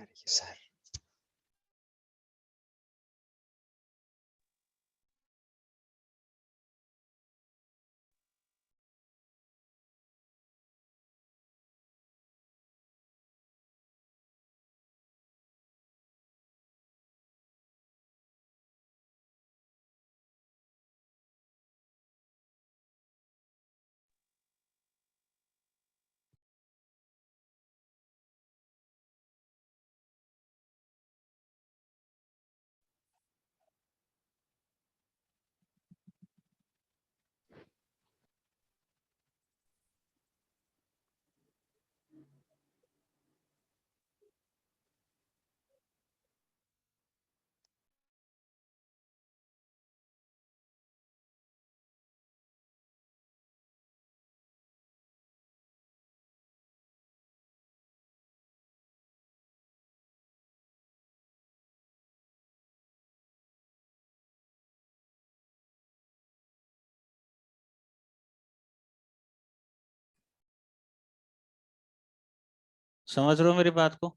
Sir समझ रहे हो मेरी बात को?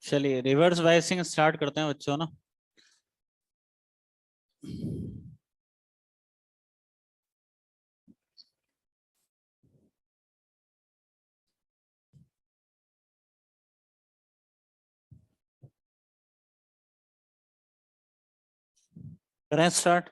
चलिए रिवर्स बायसिंग स्टार्ट करते हैं बच्चों ना। करें स्टार्ट।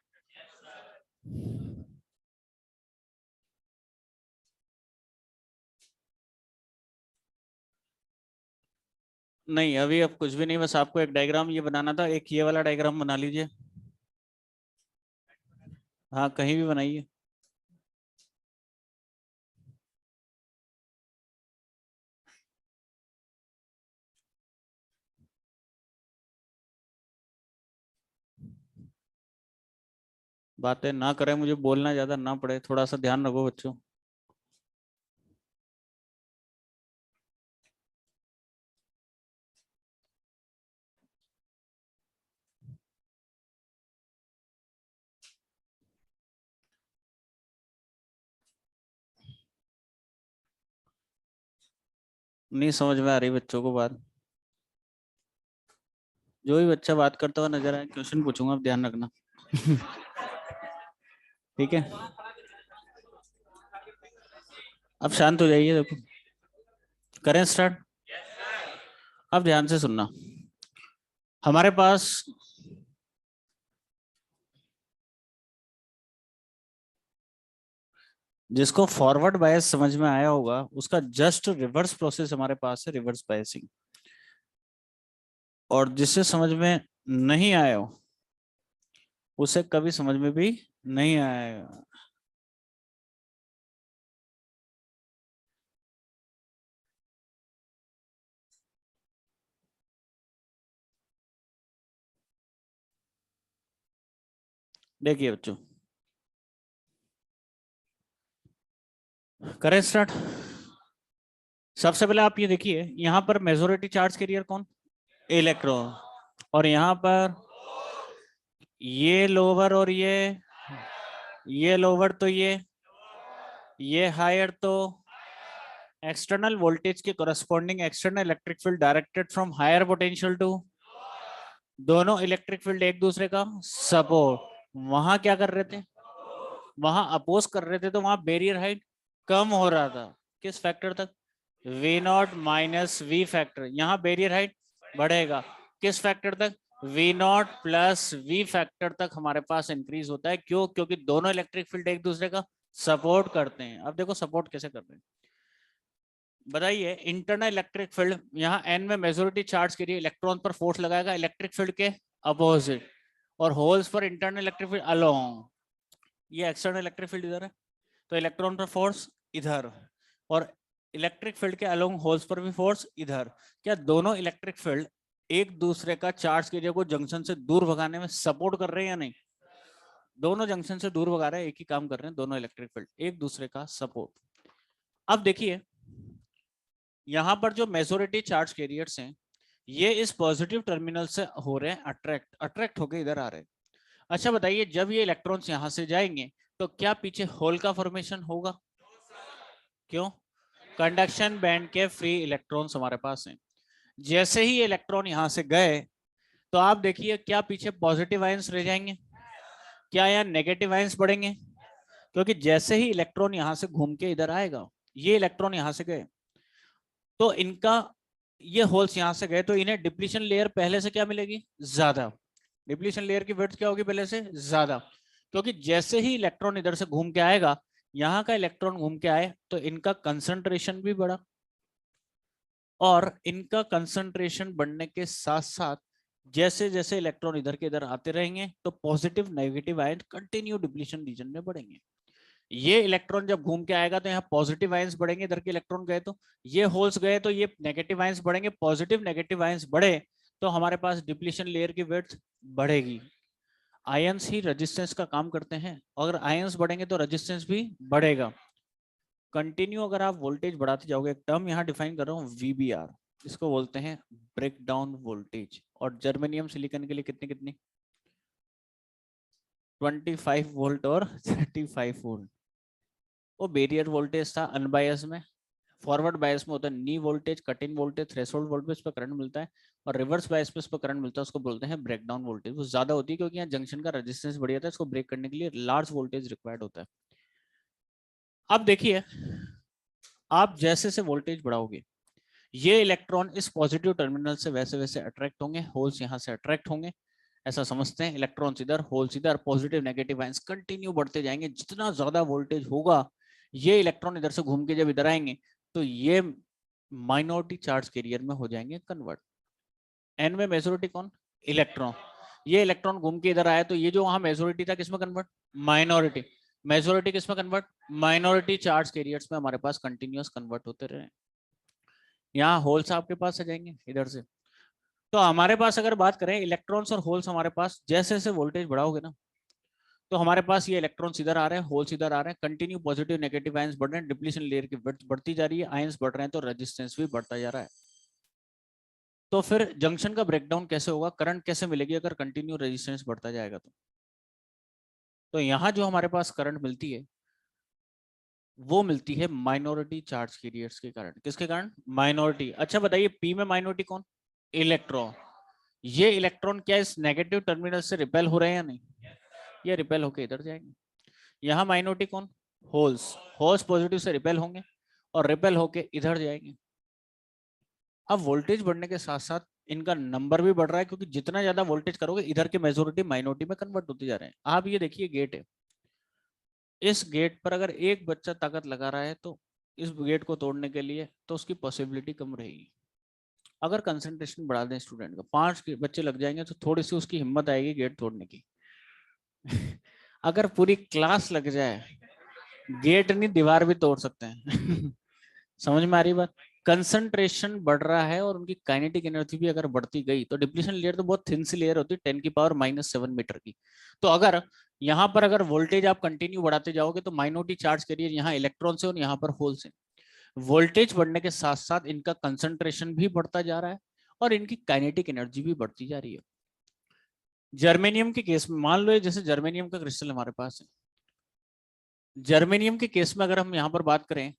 नहीं अभी अब कुछ भी नहीं, बस आपको एक डायग्राम ये बनाना था, एक ये वाला डायग्राम बना लीजिए। हाँ कहीं भी बनाइए। बातें ना करें, मुझे बोलना ज्यादा ना पड़े, थोड़ा सा ध्यान रखो बच्चों। नहीं समझ में आ रही बच्चों को बात? जो भी बच्चा बात करता हुआ नजर आए क्वेश्चन पूछूंगा, अब ध्यान रखना। ठीक है, अब शांत हो जाइए। देखो करें स्टार्ट। अब ध्यान से सुनना। हमारे पास जिसको फॉरवर्ड बायस समझ में आया होगा, उसका जस्ट रिवर्स प्रोसेस हमारे पास है, रिवर्स बायसिंग। और जिसे समझ में नहीं आया हो उसे कभी समझ में भी नहीं आएगा। देखिए बच्चों, करें स्टार्ट। सबसे पहले आप ये देखिए, यहाँ पर मेजोरिटी चार्ज कैरियर कौन? इलेक्ट्रॉन। और यहाँ पर ये लोअर और ये लोअर, तो ये हायर, तो एक्सटर्नल वोल्टेज के corresponding external electric field directed from higher potential to, दोनों इलेक्ट्रिक फील्ड एक दूसरे का सपोर्ट। वहां क्या कर रहे थे? वहां अपोज कर रहे थे, तो वहां बैरियर हाइट कम हो रहा था। किस फैक्टर तक? V naught minus V factor. यहाँ बैरियर हाइट बढ़ेगा। किस फैक्टर तक? V naught plus V factor तक हमारे पास इंक्रीज होता है। क्यों? क्योंकि दोनों इलेक्ट्रिक फील्ड एक दूसरे का सपोर्ट करते हैं। अब देखो सपोर्ट कैसे कर रहे हैं, बताइए। इंटरनल इलेक्ट्रिक फील्ड, यहाँ एन में मेजोरिटी चार्ज के लिए इलेक्ट्रॉन पर फोर्स लगाएगा इलेक्ट्रिक फील्ड के अपोजिट, और होल्स पर इंटरनल इलेक्ट्रिक फील्ड अलोंग। ये एक्सटर्नल इलेक्ट्रिक फील्ड इधर है, तो इलेक्ट्रॉन पर फोर्स इधर, और इलेक्ट्रिक फील्ड के अलोंग होल्स पर भी फोर्स इधर। क्या दोनों इलेक्ट्रिक फील्ड एक दूसरे का चार्ज के को जंक्शन से दूर भगाने में सपोर्ट कर रहे हैं या नहीं? दोनों जंक्शन से दूर भगा रहे हैं, एक ही काम कर रहे हैं दोनों इलेक्ट्रिक फील्ड, एक दूसरे का सपोर्ट। अब देखिए यहां पर जो मेजोरिटी चार्ज कैरियर्स हैं ये इस पॉजिटिव टर्मिनल से हो रहे हैं अट्रैक्ट होके इधर आ रहे हैं। अच्छा बताइए जब ये इलेक्ट्रॉन्स यहां से जाएंगे तो क्या पीछे होल का फॉर्मेशन होगा? क्यों? कंडक्शन बैंड के फ्री इलेक्ट्रॉन्स हमारे पास हैं। जैसे ही ये इलेक्ट्रॉन यहां से गए तो आप देखिए क्या पीछे पॉजिटिव आयंस रह जाएंगे, क्या यहाँ नेगेटिव आयंस बढ़ेंगे? क्योंकि जैसे ही इलेक्ट्रॉन यहां से घूम के इधर आएगा, ये इलेक्ट्रॉन यहां से गए तो इनका ये होल्स यहां से गए तो इन्हें डिप्लीशन लेयर पहले से क्या मिलेगी? ज्यादा। डिप्लीशन लेयर की विड्थ क्या होगी पहले से? ज्यादा। क्योंकि जैसे ही इलेक्ट्रॉन इधर से घूम के आएगा, यहाँ का इलेक्ट्रॉन घूम के आए तो इनका कंसंट्रेशन भी बढ़ा, और इनका कंसंट्रेशन बढ़ने के साथ साथ जैसे जैसे इलेक्ट्रॉन इधर के इधर आते रहेंगे तो positive negative ion continue depletion region में बढ़ेंगे। ये इलेक्ट्रॉन जब घूम के आएगा तो यहाँ पॉजिटिव आयंस बढ़ेंगे, इधर के इलेक्ट्रॉन गए तो ये होल्स गए तो ये नेगेटिव आयंस बढ़ेंगे, पॉजिटिव नेगेटिव आयंस बढ़े तो हमारे पास डिप्लीशन लेयर की विड्थ बढ़ेगी। आयंस ही रेजिस्टेंस का काम करते हैं, अगर आयंस बढ़ेंगे तो रेजिस्टेंस भी बढ़ेगा। कंटिन्यू अगर आप वोल्टेज बढ़ाते जाओगे, एक टर्म यहाँ डिफाइन कर रहा हूँ VBR, इसको बोलते हैं ब्रेक डाउन वोल्टेज। और जर्मेनियम सिलिकॉन के लिए कितनी कितनी? 25 वोल्ट और 35 वोल्ट। वो बैरियर वोल्टेज था अनबायस में, फॉरवर्ड बायस में होता है नी voltage, cut in voltage, threshold voltage पे इस पर करंट मिलता है, और रिवर्स बायस पे इस पर करंट मिलता है, उसको बोलते हैं ब्रेक डाउन वोल्टेज। वो ज्यादा होती है क्योंकि यहाँ जंक्शन का रेजिस्टेंस बढ़ जाता है, इसको ब्रेक करने के लिए लार्ज वोल्टेज रिक्वायर्ड होता है। अब देखिए आप जैसे से वोल्टेज बढ़ाओगे ये इलेक्ट्रॉन इस पॉजिटिव टर्मिनल से वैसे वैसे अट्रैक्ट होंगे, होल्स यहाँ से अट्रैक्ट होंगे, ऐसा समझते हैं। इलेक्ट्रॉन्स इधर, होल्स इधर, पॉजिटिव नेगेटिव आयंस कंटिन्यू बढ़ते जाएंगे। जितना ज्यादा वोल्टेज होगा ये इलेक्ट्रॉन इधर से घूम के जब इधर आएंगे तो ये माइनॉरिटी चार्ज कैरियर में हो जाएंगे कन्वर्ट। एन में मेजोरिटी कौन? इलेक्ट्रॉन। ये इलेक्ट्रॉन घूम के इधर आया तो ये जो वहां मेजोरिटी था किसमें कन्वर्ट? माइनॉरिटी। मेजोरिटी किसमें कन्वर्ट? माइनॉरिटी चार्ज कैरियर्स में हमारे पास कंटिन्यूअस कन्वर्ट होते रहे। यहाँ होल्स आपके पास आ जाएंगे इधर से। तो हमारे पास अगर बात करें इलेक्ट्रॉन्स और होल्स, हमारे पास जैसे जैसे वोल्टेज बढ़ाओगे ना तो हमारे पास ये इलेक्ट्रॉन्स इधर आ रहे हैं, होल्स इधर आ रहे हैं, कंटिन्यू पॉजिटिव नेगेटिव आयंस बढ़ रहे हैं, डिप्लीशन लेयर की विड्थ बढ़ती जा रही है, आयंस बढ़ रहे हैं तो रेजिस्टेंस भी बढ़ता जा रहा है। तो फिर जंक्शन का ब्रेकडाउन कैसे होगा, करंट कैसे मिलेगी अगर कंटिन्यू रेजिस्टेंस बढ़ता जाएगा तो यहाँ जो हमारे पास करंट मिलती है वो मिलती है माइनॉरिटी चार्ज कैरियर्स के कारण। किसके कारण? माइनॉरिटी। अच्छा बताइए पी में माइनॉरिटी कौन? इलेक्ट्रॉन। ये इलेक्ट्रॉन क्या इस नेगेटिव टर्मिनल से रिपेल हो रहे हैं या नहीं? ये रिपेल होके इधर जाएंगे। यहाँ माइनॉरिटी कौन? होल्स। होल्स पॉजिटिव से रिपेल होंगे और रिपेल होके इधर जाएंगे। अब वोल्टेज बढ़ने के साथ साथ इनका नंबर भी बढ़ रहा है क्योंकि जितना ज्यादा वोल्टेज करोगे इधर के मेजोरिटी माइनॉरिटी में कन्वर्ट होते जा रहे हैं। आप ये देखिए गेट है, इस गेट पर अगर एक बच्चा ताकत लगा रहा है तो इस गेट को तोड़ने के लिए तो उसकी पॉसिबिलिटी कम रहेगी। अगर कंसंट्रेशन बढ़ा दें स्टूडेंट का, 5 बच्चे लग जाएंगे तो थोड़ी सी उसकी हिम्मत आएगी गेट तोड़ने की। अगर पूरी क्लास लग जाए, गेट नहीं दीवार भी तोड़ सकते हैं। समझ में आ रही बात? कंसंट्रेशन बढ़ रहा है और उनकी काइनेटिक एनर्जी भी अगर बढ़ती गई तो डिप्लीशन लेयर तो बहुत थिन सी लेयर होती है, 10⁻⁻7 मीटर की। तो अगर यहाँ पर अगर वोल्टेज आप कंटिन्यू बढ़ाते जाओगे तो माइनॉरिटी चार्ज कैरियर यहाँ इलेक्ट्रॉन से और यहाँ पर होल से, वोल्टेज बढ़ने के साथ साथ इनका कंसंट्रेशन भी बढ़ता जा रहा है और इनकी काइनेटिक एनर्जी भी बढ़ती जा रही है। जर्मेनियम के केस में मान लो जैसे जर्मेनियम का क्रिस्टल हमारे पास है, जर्मेनियम के केस में अगर हम यहाँ पर बात करें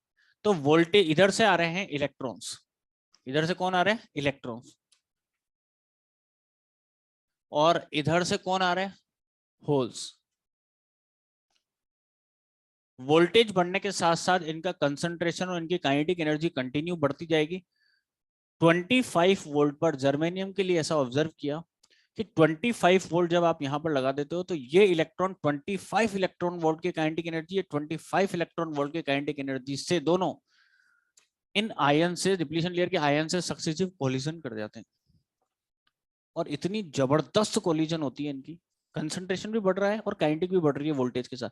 तो वोल्टेज इधर से आ रहे हैं इलेक्ट्रॉन्स, इधर से कौन आ रहे हैं? इलेक्ट्रॉन्स। और इधर से कौन आ रहे हैं? होल्स। वोल्टेज बढ़ने के साथ साथ इनका कंसंट्रेशन और इनकी काइनेटिक एनर्जी कंटिन्यू बढ़ती जाएगी। 25 वोल्ट पर जर्मेनियम के लिए ऐसा ऑब्जर्व किया कि 25 वोल्ट जब आप यहां पर लगा देते हो तो ये इलेक्ट्रॉन 25 इलेक्ट्रॉन वोल्ट की काइनेटिक एनर्जी, 25 इलेक्ट्रॉन वोल्ट की काइनेटिक एनर्जी से दोनों इन आयन से, डिप्लीशन लेयर के आयन से सक्सेसिव कोलिजन कर जाते हैं। और इतनी जबरदस्त कोलिजन होती है इनकी, कंसंट्रेशन भी बढ़ रहा है और काइनेटिक भी बढ़ रही है वोल्टेज के साथ।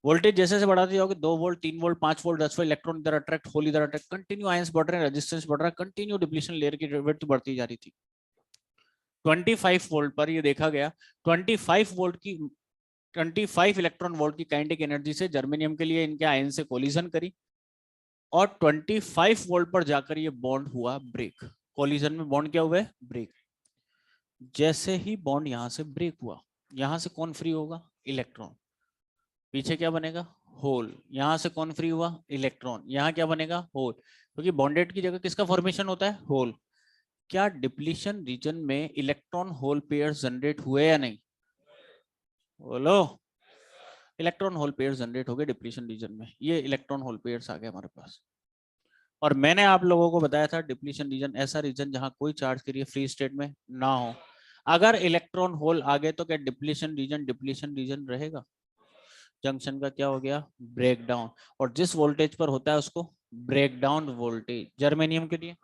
वोल्टेज जैसे से बढ़ाते जाओगे 2 volt, 3 volt, 5 volt, 10 volt, electron इधर अट्रैक्ट, होल इधर अट्रैक्ट, कंटिन्यू आयंस बढ़ रहे हैं, रेजिस्टेंस बढ़ रहा है, कंटिन्यू डिप्लीशन लेयर की विड्थ बढ़ती जा रही थी। 25 वोल्ट पर ये देखा गया 25 वोल्ट की 25 इलेक्ट्रॉन वोल्ट की काइनेटिक एनर्जी से जर्मेनियम के लिए इनके आयन से कोलिजन करी और 25 वोल्ट पर जाकर ये बॉन्ड हुआ ब्रेक। कोलिजन में बॉन्ड क्या हुआ है? ब्रेक। जैसे ही बॉन्ड यहां से ब्रेक हुआ, यहां से कौन फ्री होगा? इलेक्ट्रॉन। पीछे क्या बनेगा? होल। यहां से कौन फ्री हुआ? इलेक्ट्रॉन। यहां क्या बनेगा? होल। क्योंकि बॉन्डेड की जगह किसका फॉर्मेशन होता है? होल। क्या डिप्लीशन रीजन में इलेक्ट्रॉन होल पेयर्स जनरेट हुए या नहीं? बोलो। इलेक्ट्रॉन होल पेयर्स जनरेट हो गए डिप्लीशन रीजन में। ये इलेक्ट्रॉन होल पेयर्स आ गए हमारे पास। और मैंने आप लोगों को बताया था डिप्लीशन रीजन ऐसा रीजन जहां कोई चार्ज के लिए फ्री स्टेट में ना हो। अगर इलेक्ट्रॉन होल आ गए तो क्या डिप्लीशन रीजन रहेगा? जंक्शन का क्या हो गया? ब्रेकडाउन। और जिस वोल्टेज पर होता है उसको ब्रेकडाउन वोल्टेज। जर्मेनियम के लिए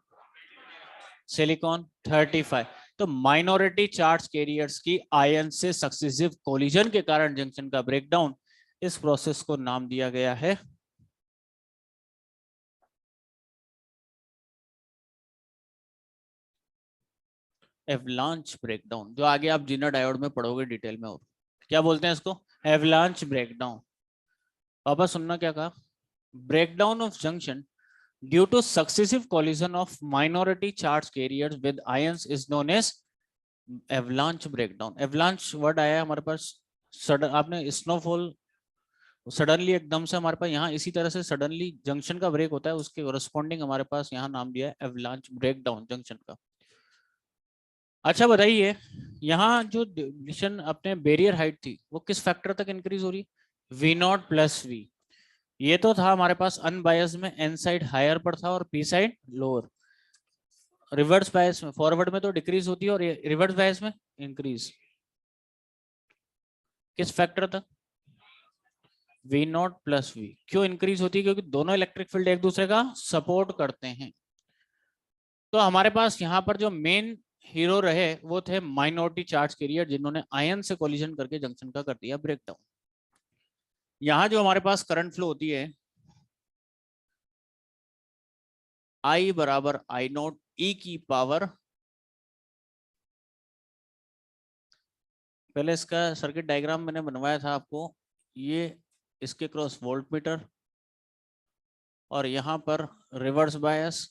सिलिकॉन 35। तो माइनॉरिटी चार्ज कैरियर्स की आयन से सक्सेसिव कोलिजन के कारण जंक्शन का ब्रेकडाउन, इस प्रोसेस को नाम दिया गया है एवलांच ब्रेकडाउन, जो आगे आप जिना डायोड में पढ़ोगे डिटेल में। और क्या बोलते हैं इसको? Avalanche breakdown. पापा सुनना क्या कहा? Breakdown of junction due to successive collision of minority charge carriers with ions is known as avalanche breakdown. Avalanche word आया हमारे पास। सडन आपने स्नोफॉल सडनली एकदम से हमारे पास यहाँ इसी तरह से सडनली जंक्शन का ब्रेक होता है, उसके कोरस्पॉन्डिंग हमारे पास यहाँ नाम दिया है एवलांच ब्रेकडाउन जंक्शन का। अच्छा बताइए, यहाँ जो डिप्लीशन अपने बैरियर हाइट थी वो किस फैक्टर तक इंक्रीज हो रही है? V naught plus V. ये तो था हमारे पास अनबायस में एन साइड हायर पर था और P side lower. Reverse bias में, फॉरवर्ड में तो डिक्रीज होती है और रिवर्स बायस में इंक्रीज। किस फैक्टर तक? V naught plus V. क्यों इंक्रीज होती है? क्योंकि दोनों इलेक्ट्रिक फील्ड एक दूसरे का सपोर्ट करते हैं। तो हमारे पास यहाँ पर जो मेन हीरो रहे वो थे माइनॉरिटी चार्ज कैरियर, जिन्होंने आयन से कोलिजन करके जंक्शन का कर दिया ब्रेकडाउन। यहाँ जो हमारे पास करंट फ्लो होती है I बराबर आई नोट ई की पावर, पहले इसका सर्किट डायग्राम मैंने बनवाया था आपको। ये इसके क्रॉस वोल्ट मीटर और यहाँ पर रिवर्स बायस,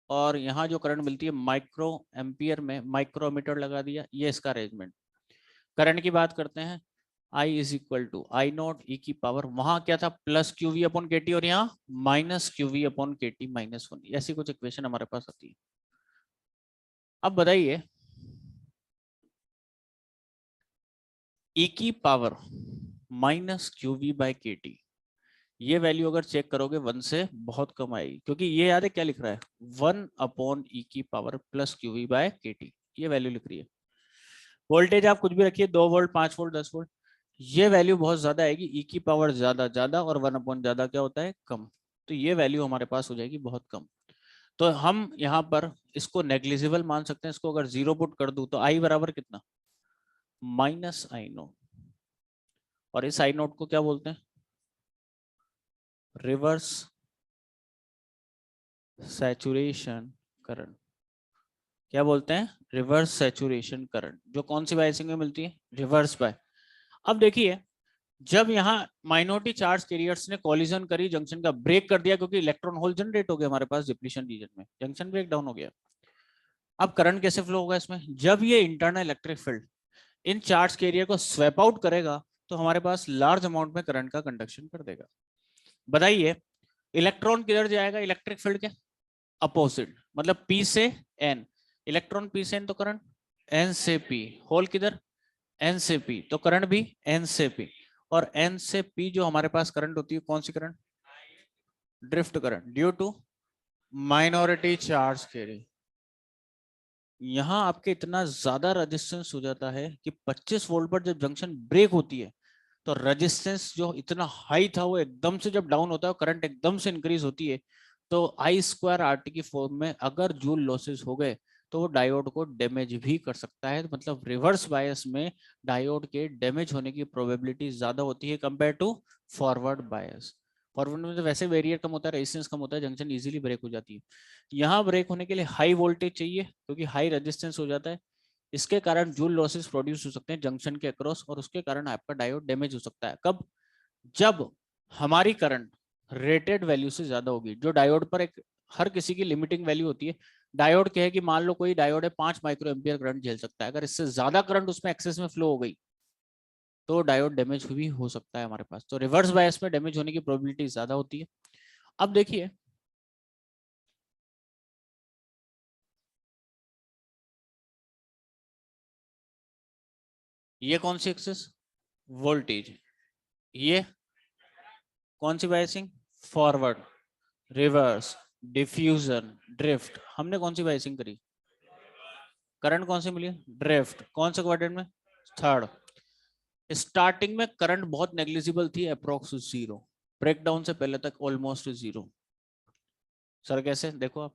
और यहाँ जो करंट मिलती है माइक्रो एम्पियर में माइक्रोमीटर लगा दिया। ये इसका अरेंजमेंट। करंट की बात करते हैं, I is equal to I not E की पावर, वहां क्या था plus Q V upon K T और यहाँ minus Q V upon K T minus 1। ऐसी कुछ इक्वेशन हमारे पास आती है। अब बताइए ई की power minus Q V by k T, ये वैल्यू अगर चेक करोगे 1 से बहुत कम आएगी, क्योंकि ये याद है क्या लिख रहा है? 1 अपॉन ई की power plus Q V by k T, ये वैल्यू लिख रही है। वोल्टेज आप कुछ भी रखिए, 2 वोल्ट 5 वोल्ट 10 वोल्ट, ये वैल्यू बहुत ज्यादा आएगी। ई की पावर ज्यादा ज्यादा और 1 अपॉन ज्यादा क्या होता है? कम। तो ये वैल्यू हमारे पास हो जाएगी बहुत कम। तो हम यहाँ पर इसको नेग्लिजिबल मान सकते हैं। इसको अगर 0 पुट कर दूं तो आई बराबर कितना? Minus I note. और इस आई नोट को क्या बोलते हैं? Reverse saturation current. क्या बोलते हैं? रिवर्स सैचुरेशन करंट, जो कौन सी बायसिंग में मिलती है? Reverse bias. अब देखिए, जब यहाँ माइनॉरिटी चार्ज कैरियर्स ने कॉलिजन करी, जंक्शन का ब्रेक कर दिया, क्योंकि इलेक्ट्रॉन होल जनरेट हो गया हमारे पास डिप्लीशन रीजन में, जंक्शन ब्रेक डाउन हो गया। अब करंट कैसे फ्लो होगा इसमें? जब ये internal electric field in charge carrier को स्वैप आउट करेगा तो हमारे पास लार्ज अमाउंट में करंट का कंडक्शन कर देगा। बताइए, इलेक्ट्रॉन किधर जाएगा इलेक्ट्रिक फील्ड के? अपोजिट, मतलब पी से एन। इलेक्ट्रॉन पी से एन तो करंट एन से पी। होल किधर? एन से पी, तो करंट भी एन से पी। और एन से पी जो हमारे पास करंट होती है, कौन सी current? Drift current, due to minority charge carrier. यहाँ आपके इतना ज्यादा रेजिस्टेंस हो जाता है कि 25 वोल्ट पर जब जंक्शन ब्रेक होती है तो रेजिस्टेंस जो इतना हाई था वो एकदम से जब डाउन होता है, करंट एकदम से इंक्रीज होती है। तो आई स्क्वायर आर टी की फॉर्म में अगर जूल लॉसेस हो गए तो वो डायोड को डैमेज भी कर सकता है। मतलब रिवर्स बायस में डायोड के डैमेज होने की प्रोबेबिलिटी ज्यादा होती है compare to forward bias. Forward में तो वैसे बैरियर कम होता है, रेजिस्टेंस कम होता है, जंक्शन इजीली ब्रेक हो जाती है। यहाँ ब्रेक होने के लिए हाई वोल्टेज चाहिए, क्योंकि हाई रेजिस्टेंस हो जाता है। इसके कारण जूल लॉसेस प्रोड्यूस हो सकते हैं जंक्शन के अक्रॉस, और उसके कारण आपका डायोड डैमेज हो सकता है। कब? जब हमारी करंट रेटेड वैल्यू से ज्यादा होगी। जो डायोड पर एक हर किसी की लिमिटिंग वैल्यू होती है। डायोड क्या है कि मान लो कोई डायोड है 5 माइक्रो एम्पियर करंट झेल सकता है, अगर इससे ज्यादा करंट उसमें एक्सेस में फ्लो हो गई तो डायोड डैमेज भी हो सकता है हमारे पास। तो रिवर्स बायस में डैमेज होने की प्रोबेबिलिटी ज्यादा होती है। अब देखिए ये कौन सी एक्सेस, वोल्टेज। ये कौन सी biasing, forward, reverse, diffusion, drift. हमने कौन सी बायसिंग करी, करंट कौन सी मिली, ड्रिफ्ट। कौन से क्वाड्रेंट में, थर्ड। स्टार्टिंग में करंट बहुत नेग्लिजिबल थी, अप्रोक्स जीरो। ब्रेकडाउन से पहले तक ऑलमोस्ट जीरो। सर कैसे, देखो आप,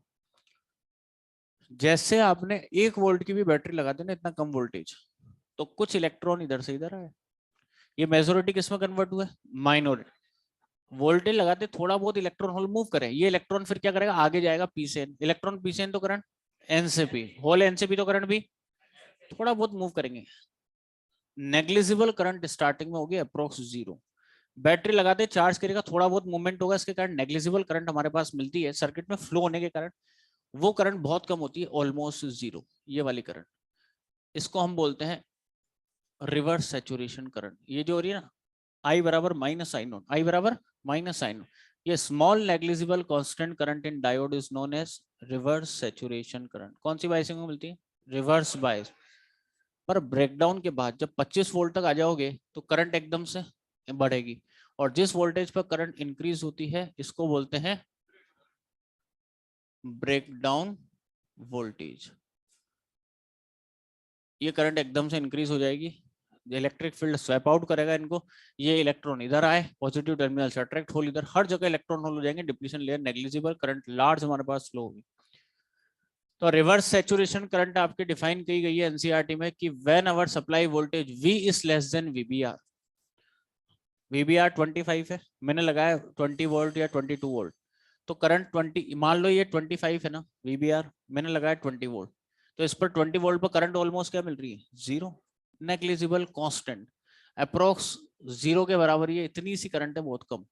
जैसे आपने 1 वोल्ट की भी बैटरी लगा दी ना, इतना कम वोल्टेज, तो कुछ इलेक्ट्रॉन इधर से इधर आए। ये मेजोरिटी किस में कन्वर्ट हुआ है, माइनॉरिटी। वोल्टेज लगाते थोड़ा बहुत इलेक्ट्रॉन होल मूव करें, ये इलेक्ट्रॉन फिर क्या करेगा, आगे जाएगा पी से एन। इलेक्ट्रॉन पी से एन तो करंट, एन से पी, होल एन से पी तो करंट भी थोड़ा बहुत मूव करेंगे। नेग्लिजिबल करंट स्टार्टिंग में होगी, अप्रोक्स जीरो। बैटरी लगाते चार्ज करेगा, थोड़ा बहुत मूवमेंट होगा, इसके कारण नेग्लिजिबल करंट हमारे पास मिलती है सर्किट में फ्लो होने के कारण। वो करंट बहुत कम होती है, ऑलमोस्ट जीरो, ये वाली करंट। इसको हम बोलते हैं रिवर्स सैचुरेशन करंट। ये जो हो रही है ना, आई बराबर माइनस आई नोट, आई बराबर माइनस आई नोट, ये small negligible constant current in diode is known as reverse saturation current. कौन सी बायसिंग में मिलती है, रिवर्स बायस। पर ब्रेकडाउन के बाद जब 25 वोल्ट तक आ जाओगे तो करंट एकदम से बढ़ेगी, और जिस वोल्टेज पर करंट इंक्रीज होती है इसको बोलते हैं ब्रेकडाउन वोल्टेज। ये करंट एकदम से इंक्रीज हो जाएगी, इलेक्ट्रिक फील्ड स्वैप आउट करेगा इनको, ये इलेक्ट्रॉन इधर आए, पॉजिटिव टर्मिनल से अट्रैक्ट होल इधर, हर जगह इलेक्ट्रॉन होल हो जाएंगे, depletion layer negligible, current large हमारे पास फ्लो होगी। तो रिवर्स सैचुरेशन करंट आपकी डिफाइन की गई है एनसीईआरटी में कि when our supply voltage V is less than VBR। VBR 25 है, मैंने लगाया 20 वोल्ट या 22 वोल्ट, तो करंट 20, मान लो ये 25 है ना VBR, मैंने लगाया 20 वोल्ट, तो इस पर 20 वोल्ट पर करंट ऑलमोस्ट क्या मिल रही है, zero, negligible constant, approx zero के बराबर। ये इतनी सी करंट है, बहुत कम,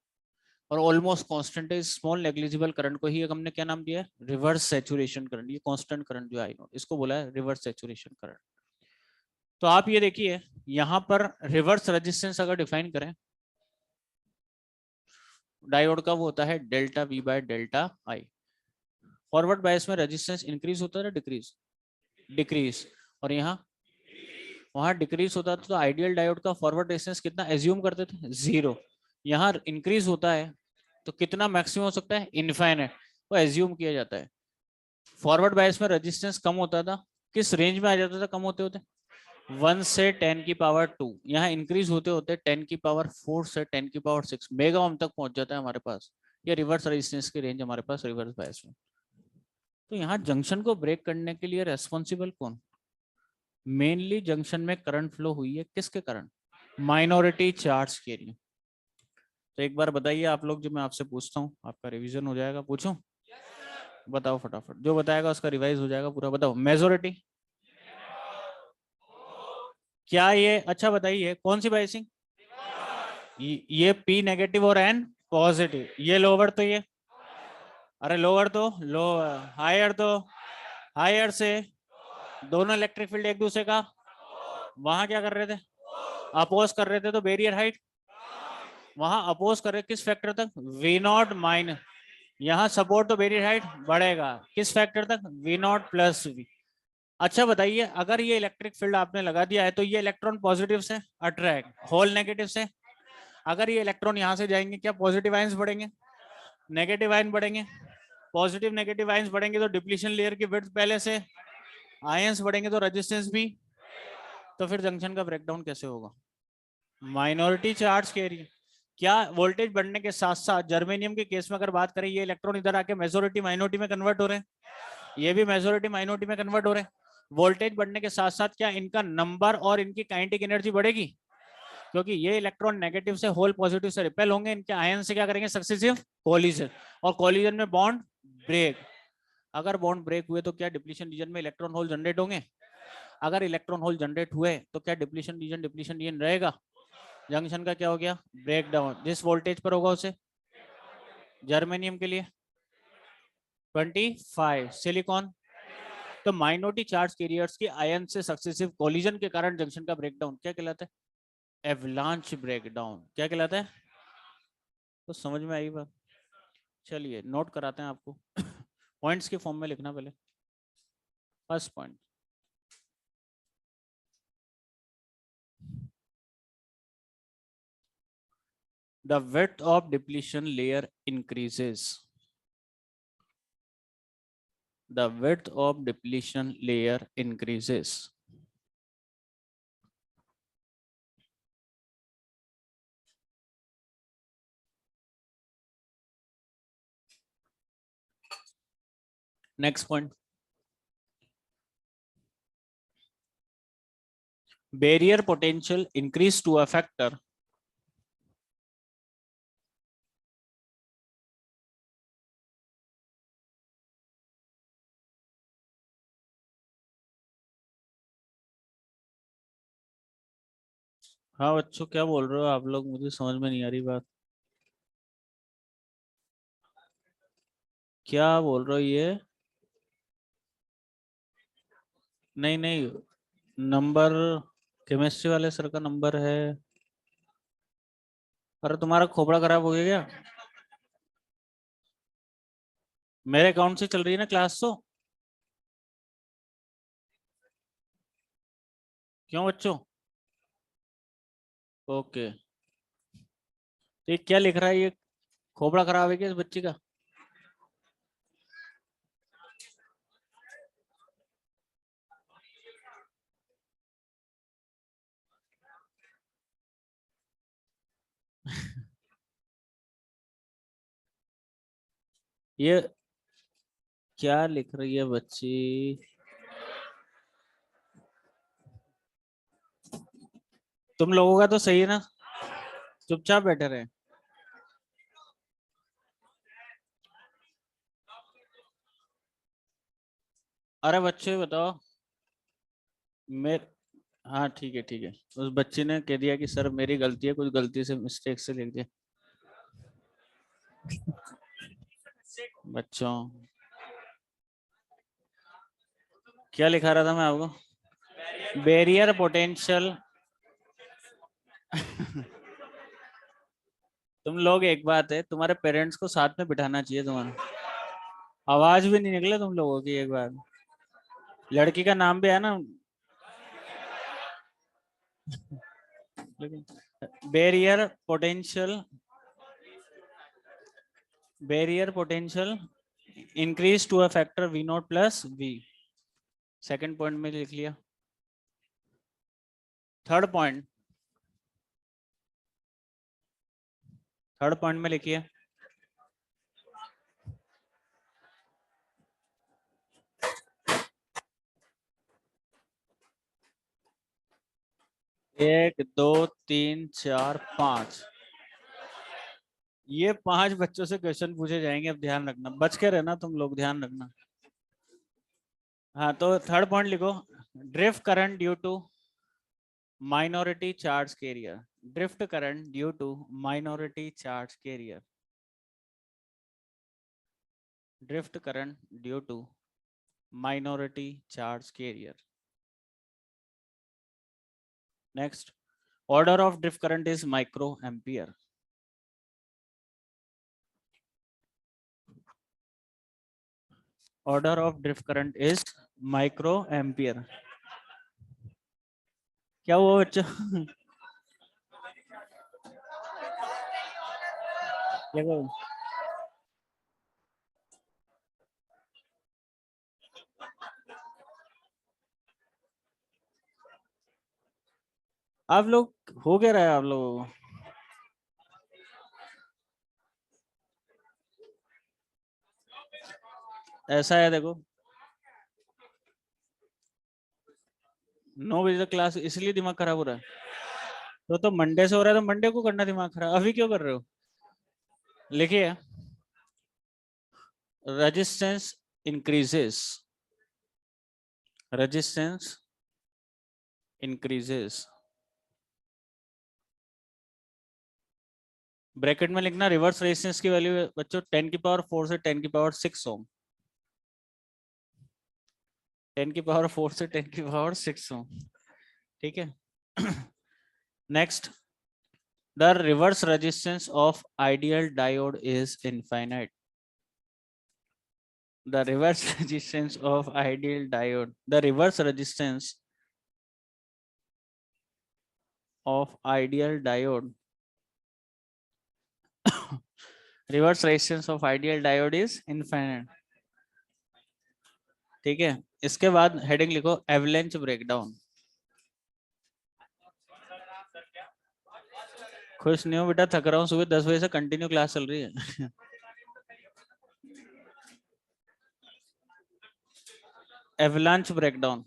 और ऑलमोस्ट कांस्टेंट है। स्मॉल नेग्लिजिबल करंट को ही हमने क्या नाम दिया है, रिवर्स सैचुरेशन करंट। ये कांस्टेंट करंट जो आई नोट, इसको बोला है रिवर्स सैचुरेशन करंट। तो आप ये देखिए यहां पर रिवर्स रेजिस्टेंस अगर डिफाइन करें डायोड का, वो होता है delta V by delta I. Forward bias में रेजिस्टेंस इंक्रीज होता है ना डिक्रीज, डिक्रीज, और यहाँ वहां डिक्रीज होता था, तो आइडियल डायोड का फॉरवर्ड रेजिस्टेंस कितना एज्यूम करते थे, जीरो। यहाँ इंक्रीज होता है तो कितना मैक्सिमम हो सकता है, इनफाइनाइट, वो एज्यूम किया जाता है। फॉरवर्ड बायस में रेजिस्टेंस कम होता था, किस रेंज में आ जाता था कम होते होते, 1 से 10 की पावर 2, यहाँ इंक्रीज होते होते 10 की पावर 4 से 10 की पावर 6 मेगा ओम तक पहुंच जाता है हमारे पास। ये रिवर्स रेजिस्टेंस की रेंज हमारे पास रिवर्स बायस में। तो यहाँ जंक्शन को ब्रेक करने के लिए रेस्पॉन्सिबल कौन, मेनली जंक्शन में करंट फ्लो हुई है किसके कारण, माइनॉरिटी चार्ज के लिए। तो एक बार बताइए आप लोग, जो मैं आपसे पूछता हूँ आपका रिवीजन हो जाएगा, पूछूं, बताओ फटाफट, जो बताएगा उसका रिवाइज हो जाएगा पूरा। बताओ मेजोरिटी क्या, ये अच्छा बताइए कौन सी बायसिंग, ये P नेगेटिव और N पॉजिटिव, ये लोअर तो ये, अरे लोअर तो लोअर, हायर तो हायर से, दोनों इलेक्ट्रिक फील्ड एक दूसरे का वहां क्या कर रहे थे, अपोज कर रहे थे, तो बैरियर हाइट वहां अपोज कर रहे किस फैक्टर तक, V0 माइनस, यहाँ सपोर्ट तो बैरियर हाइट बढ़ेगा किस फैक्टर तक, V0 प्लस V। अच्छा बताइए, अगर ये इलेक्ट्रिक फील्ड आपने लगा दिया है तो ये इलेक्ट्रॉन पॉजिटिव से अट्रैक्ट, होल नेगेटिव से, अगर ये इलेक्ट्रॉन यहाँ से जाएंगे क्या पॉजिटिव आयंस बढ़ेंगे, नेगेटिव आयन बढ़ेंगे, पॉजिटिव नेगेटिव आयंस बढ़ेंगे तो डिप्लीशन लेयर की विड्थ पहले से, आयंस बढ़ेंगे तो रेजिस्टेंस भी, तो फिर जंक्शन का ब्रेकडाउन कैसे होगा, माइनॉरिटी चार्ज कैरियर। क्या वोल्टेज बढ़ने के साथ साथ जर्मेनियम के केस में अगर बात करें, ये इलेक्ट्रॉन इधर आके मेजोरिटी माइनॉरिटी में कन्वर्ट हो रहे हैं, ये भी मेजोरिटी माइनॉरिटी में कन्वर्ट हो रहे हैं। वोल्टेज बढ़ने के साथ साथ क्या इनका नंबर और इनकी काइनेटिक एनर्जी बढ़ेगी, क्योंकि ये इलेक्ट्रॉन नेगेटिव से होल पॉजिटिव से रिपेल होंगे, इनके आयन से क्या करेंगे, सक्सेसिव कोलिजन, और कोलिजन में बॉन्ड ब्रेक। अगर बॉन्ड ब्रेक हुए तो क्या डिप्लीशन रीजन में इलेक्ट्रॉन होल जनरेट होंगे, अगर इलेक्ट्रॉन होल जनरेट हुए तो क्या डिप्लीशन रीजन रहेगा, जंक्शन का क्या हो गया, ब्रेक डाउन, जिस वोल्टेज पर होगा उसे जर्मेनियम के लिए 25, सिलिकॉन। तो माइनॉरिटी चार्ज कैरियर्स की आयन से सक्सेसिव कोलिजन के कारण जंक्शन का ब्रेकडाउन क्या कहलाता है? Avalanche breakdown. क्या कहलाता है? तो समझ में आई बात? चलिए नोट कराते हैं आपको। पॉइंट्स के फॉर्म में लिखना पहले। First point, the width of depletion layer increases. The width of depletion layer increases. Next point, barrier potential increase to a factor. हाँ बच्चों, क्या बोल रहे हो आप लोग? मुझे समझ में नहीं आ रही बात। क्या बोल रहे हो ये? नहीं नहीं, नंबर केमिस्ट्री वाले सर का नंबर है। अरे तुम्हारा खोपड़ा खराब हो गया क्या? मेरे अकाउंट से चल रही है ना क्लास तो। क्यों बच्चों? ओके। तो ये क्या लिख रहा है ये? खोपड़ा खराब है क्या इस बच्चे का? ये क्या लिख रही है बच्ची? तुम लोगों का तो सही है ना? चुपचाप बैठे रहे। अरे बच्चे बताओ। मेरे, हाँ ठीक है ठीक है। उस बच्ची ने कह दिया कि सर मेरी गलती है, कुछ गलती से मिस्टेक से लिख दिया। बच्चों, क्या लिखा रहा था मैं आपको? Barrier potential. तुम लोग, एक बात है, तुम्हारे पेरेंट्स को साथ में बिठाना चाहिए तुम्हारा। आवाज भी नहीं निकले तुम लोगों की एक बार। लड़की का नाम भी है ना। लेकिन barrier potential, barrier potential increase to a factor V naught plus V. Second point में लिख लिया। थर्ड पॉइंट, थर्ड पॉइंट में लिखिए। एक दो तीन चार पांच, ये 5 बच्चों से क्वेश्चन पूछे जाएंगे। अब ध्यान रखना, बच के रहना तुम लोग, ध्यान रखना। हाँ तो थर्ड पॉइंट लिखो। Drift current due to minority charge carrier. Drift current due to minority charge carrier. Drift current due to minority charge carrier. Next, order of drift current is micro ampere. Order of drift current is micro ampere. क्या हुआ बच्चों? देखो, आप लोग हो क्या रहा है आप लोगों को? ऐसा है देखो, 9 बजे तक क्लास, इसलिए दिमाग खराब हो रहा है। तो मंडे से हो रहा है तो मंडे को करना दिमाग खराब, अभी क्यों कर रहे हो? लिखिए, resistance increases, resistance increases bracket में लिखना रिवर्स रेजिस्टेंस की वैल्यू बच्चों 10 की पावर 4 से 10 की पावर 6 ओम, 10 की पावर 4 से 10 की पावर 6 ओम, ठीक है। Next, the reverse resistance of ideal diode is infinite. The reverse resistance of ideal diode, the reverse resistance of ideal diode, reverse resistance of ideal diode is infinite, ठीक है। इसके बाद heading लिखो avalanche breakdown. खुश नहीं हो बेटा, थक रहा हूँ, सुबह 10 बजे से कंटिन्यू क्लास चल रही है। एवलांच ब्रेकडाउन,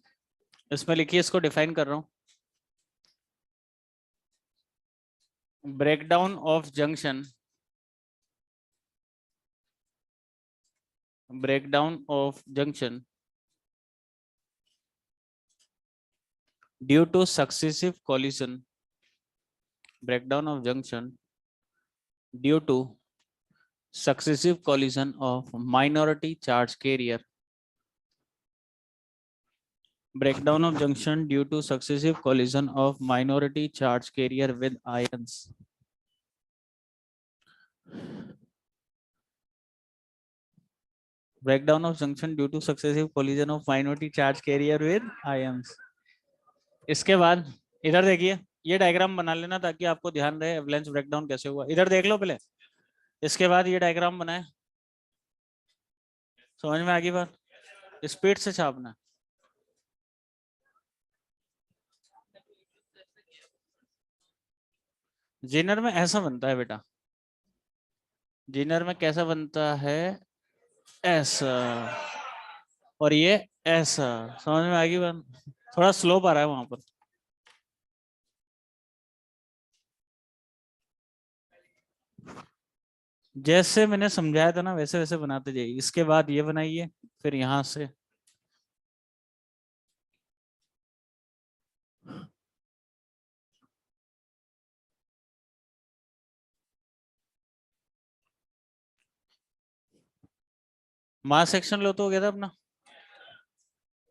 इसमें लिखिए, इसको डिफाइन कर रहा हूँ। Breakdown of junction, breakdown of junction due to successive collision, breakdown of junction due to successive collision of minority charge carrier, breakdown of junction due to successive collision of minority charge carrier with ions, breakdown of junction due to successive collision of minority charge carrier with ions। इसके बाद इधर देखिए, ये diagram बना लेना ताकि आपको ध्यान रहे एवलांच ब्रेकडाउन कैसे हुआ। इधर देख लो पहले, इसके बाद ये डायग्राम बनाए, समझ में आ गई बात? स्पीड से छापना। जेनर में ऐसा बनता है बेटा, जेनर में कैसा बनता है, ऐसा, और ये ऐसा, समझ में आ गई बात? थोड़ा स्लोप आ रहा है वहां पर। जैसे मैंने समझाया था ना वैसे वैसे बनाते जाइए। इसके बाद ये बनाइए, फिर यहां से मास सेक्शन लो तो हो गया था अपना।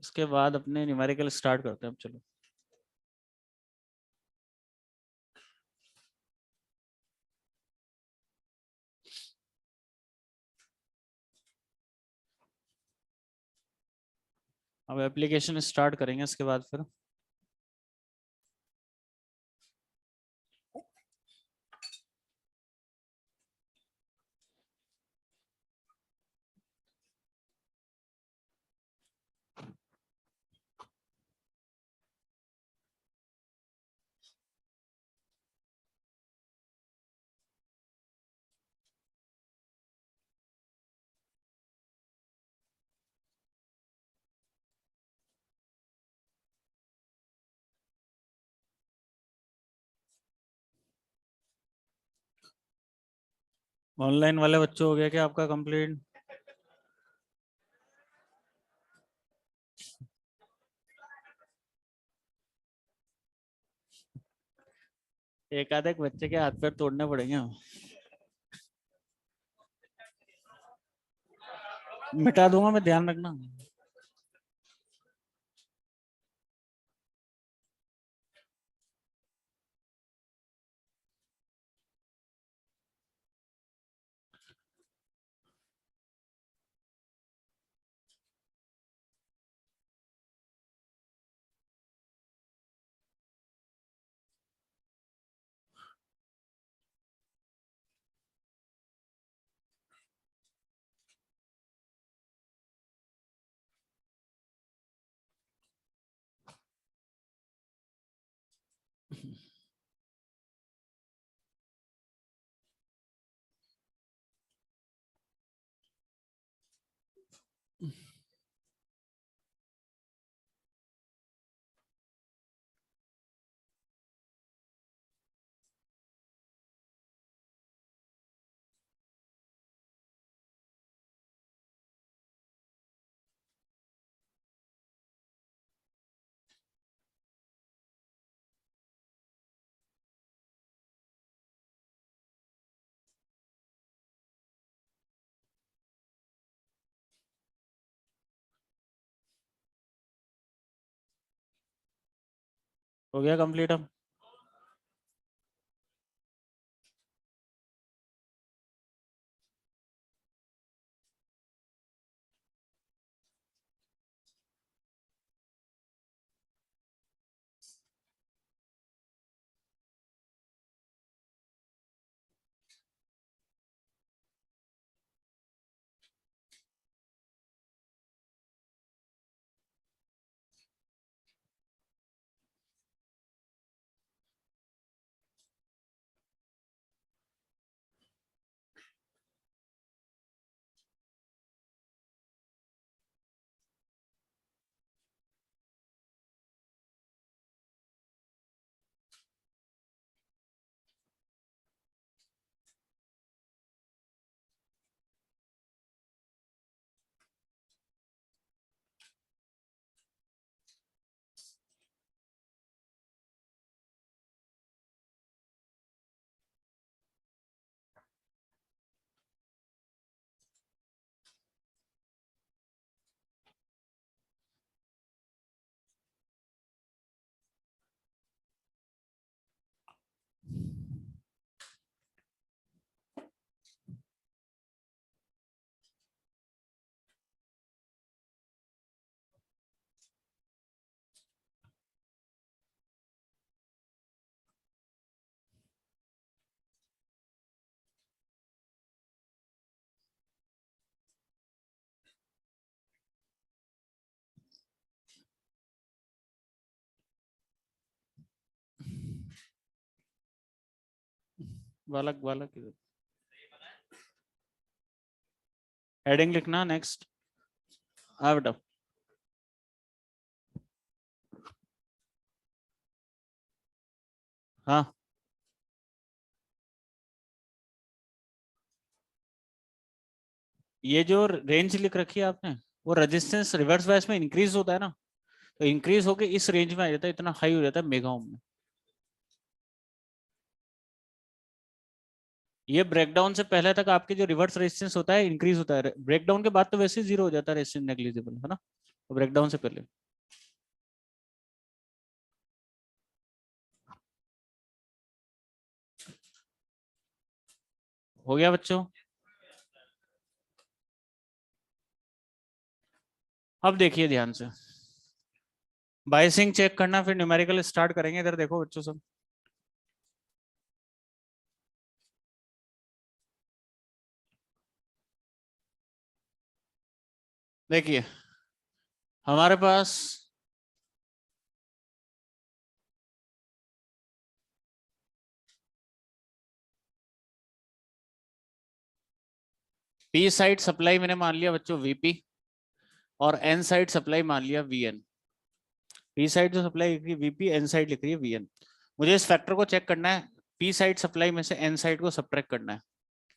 इसके बाद अपने न्यूमेरिकल स्टार्ट करते हैं, अब चलो। अब एप्लीकेशन स्टार्ट करेंगे इसके बाद फिर। ऑनलाइन वाले बच्चों हो गया क्या आपका कंप्लीट? एक आधे एक बच्चे के हाथ पैर तोड़ने पड़ेंगे, मिटा दूंगा मैं, ध्यान रखना। हो गया कंप्लीट अब। बालक बालक हेडिंग लिखना नेक्स्ट। हाँ बेटा। हाँ ये जो रेंज लिख रखी है आपने, वो रेजिस्टेंस रिवर्स बायस में इंक्रीज होता है ना, तो इंक्रीज होके इस रेंज में आ जाता है, इतना हाई हो जाता है मेगा ओम में। ये ब्रेकडाउन से पहले तक आपके जो रिवर्स रेजिस्टेंस होता है इंक्रीज होता है, ब्रेकडाउन के बाद तो वैसे ही जीरो हो जाता है रेजिस्टेंस, नेग्लिजिबल है ना, तो ब्रेकडाउन से पहले। हो गया बच्चों। अब देखिए ध्यान से, बायसिंग चेक करना, फिर न्यूमेरिकल स्टार्ट करेंगे। इधर देखो बच्चों सब, देखिए हमारे पास पी साइड सप्लाई मैंने मान लिया बच्चों वीपी, और एन साइड सप्लाई मान लिया वीएन। पी साइड जो सप्लाई लिख रही है वीपी, एन साइड लिख रही है वीएन। मुझे इस फैक्टर को चेक करना है, पी साइड सप्लाई में से एन साइड को सब्ट्रैक्ट करना है।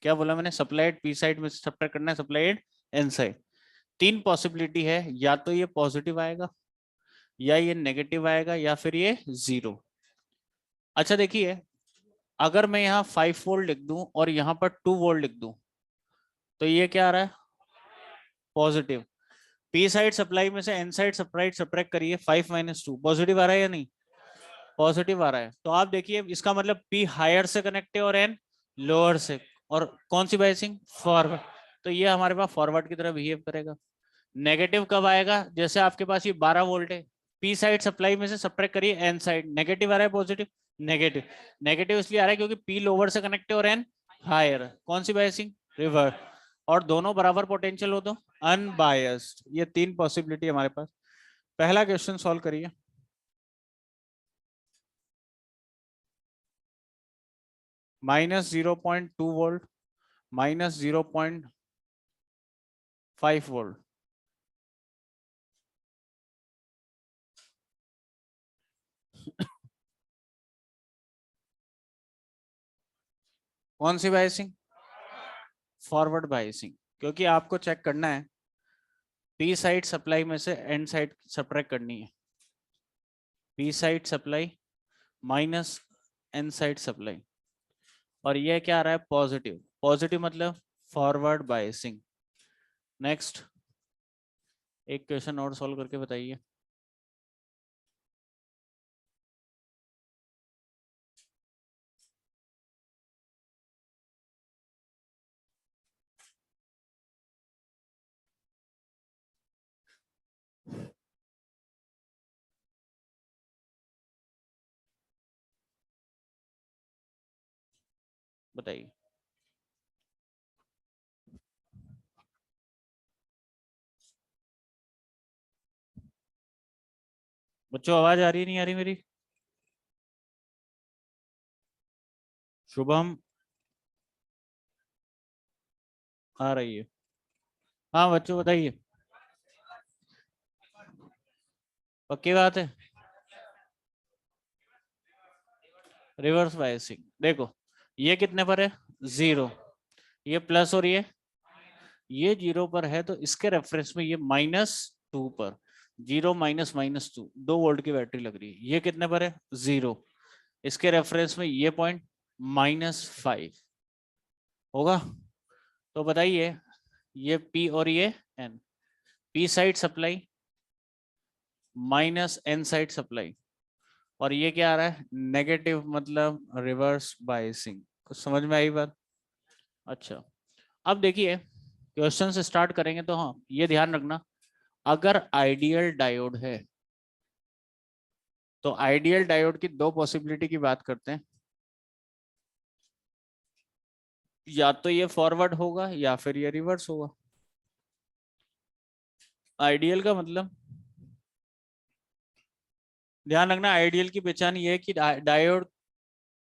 क्या बोला मैंने, सप्लाइड पी साइड में से सब्ट्रैक्ट करना है सप्लाइड एन साइड। तीन पॉसिबिलिटी है, या तो ये पॉजिटिव आएगा, या ये नेगेटिव आएगा, या फिर ये जीरो। अच्छा देखिए, अगर मैं यहाँ 5 वोल्ट लिख दूं और यहाँ पर 2 वोल्ट लिख दूं, तो ये क्या आ रहा है, पॉजिटिव। पी साइड सप्लाई में से एन साइड सप्लाई सब्ट्रैक्ट करिए, 5 - 2 पॉजिटिव आ रहा है या नहीं, पॉजिटिव आ रहा है। तो आप देखिए इसका मतलब पी हायर से कनेक्ट है और एन लोअर से, और कौन सी बाइसिंग, फॉरवर्ड। तो ये हमारे पास फॉरवर्ड की तरह बिहेव करेगा। नेगेटिव कब आएगा, जैसे आपके पास ये 12 वोल्ट है, पी साइड सप्लाई में से सब्ट्रैक्ट करिए एन साइड, नेगेटिव आ रहा है पॉजिटिव, नेगेटिव। नेगेटिव इसलिए आ रहा है क्योंकि पी लोअर से कनेक्ट है और एन हायर, कौन सी बायसिंग, रिवर्स। और दोनों बराबर पोटेंशियल हो तो अनबायस्ड। ये तीन पॉसिबिलिटी हमारे पास। पहला क्वेश्चन सॉल्व करिए। -0.2 वोल्ट, -0.5 वोल्ट, कौन सी बायसिंग, फॉरवर्ड बायसिंग। क्योंकि आपको चेक करना है पी साइड सप्लाई में से एन साइड सब्ट्रैक्ट करनी है, P side supply minus N side supply, और ये क्या आ रहा है, पॉजिटिव। पॉजिटिव मतलब फॉरवर्ड बायसिंग। नेक्स्ट एक क्वेश्चन और सॉल्व करके बताइए। बताइए। बच्चों आवाज आ रही नहीं आ रही मेरी? शुभम आ रही है? हाँ बच्चों बताइए। पक्की बात है। रिवर्स बायसिंग देखो, ये कितने पर है? 0। ये प्लस और ये 0 पर है, तो इसके रेफरेंस में ये -2 पर। 0 माइनस -2, 2 वोल्ट की बैटरी लग रही है। ये कितने पर है? 0। इसके रेफरेंस में ये पॉइंट -5 होगा। तो बताइए, ये P और ये N, P side supply -N side supply, और ये क्या आ रहा है? नेगेटिव, मतलब रिवर्स बायसिंग। कुछ समझ में आई बात? अच्छा, अब देखिए क्वेश्चन से स्टार्ट करेंगे तो हाँ ये ध्यान रखना, अगर आइडियल डायोड है तो आइडियल डायोड की दो पॉसिबिलिटी की बात करते हैं, या तो ये फॉरवर्ड होगा या फिर ये रिवर्स होगा। आइडियल का मतलब, ध्यान रखना, आइडियल की पहचान ये है कि डायोड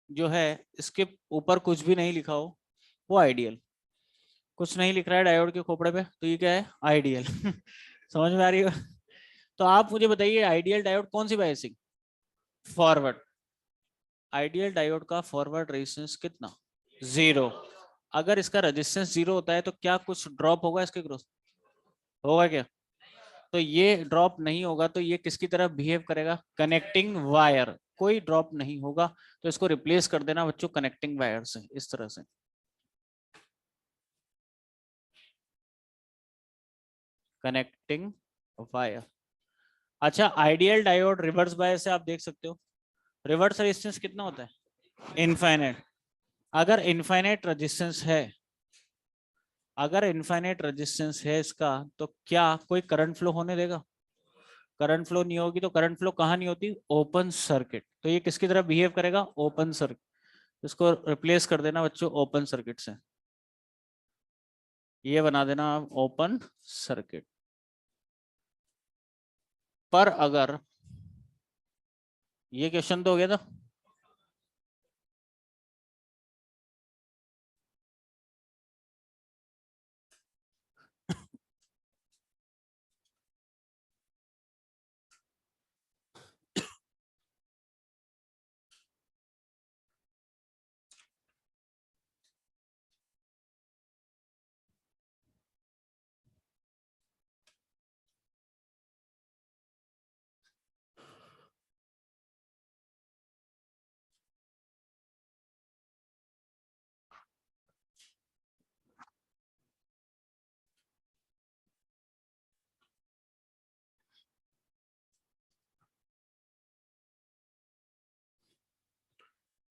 जो है इसके ऊपर कुछ भी नहीं लिखा हो, वो आइडियल। कुछ नहीं लिख रहा है डायोड के खोपड़े पे, तो ये क्या है? आइडियल। समझ में आ रही है? तो आप मुझे बताइए, आइडियल डायोड कौन सी बायसिंग? फॉरवर्ड। आइडियल डायोड का फॉरवर्ड रेजिस्टेंस कितना? 0। अगर इसका रेजिस्टेंस 0 होता है तो क्या कुछ ड्रॉप होगा इसके क्रॉस? होगा क्या? तो ये ड्रॉप नहीं होगा, तो ये किसकी तरह बिहेव करेगा? Connecting wire. कोई ड्रॉप नहीं होगा, तो इसको रिप्लेस कर देना बच्चों कनेक्टिंग वायर से, इस तरह से। Connecting wire. अच्छा, आइडियल डायोड रिवर्स बायस से आप देख सकते हो, रिवर्स रेजिस्टेंस कितना होता है? इनफाइनाइट। अगर इनफाइनाइट रेजिस्टेंस है, अगर इनफाइनाइट रेजिस्टेंस है इसका, तो क्या कोई करंट फ्लो होने देगा? करंट फ्लो नहीं होगी, तो करंट फ्लो कहाँ नहीं होती? Open circuit. तो ये किसकी तरह बिहेव करेगा? Open circuit. इसको रिप्लेस कर देना बच्चों ओपन सर्किट से, ये बना देना आप ओपन सर्किट। पर अगर, ये क्वेश्चन तो हो गया था।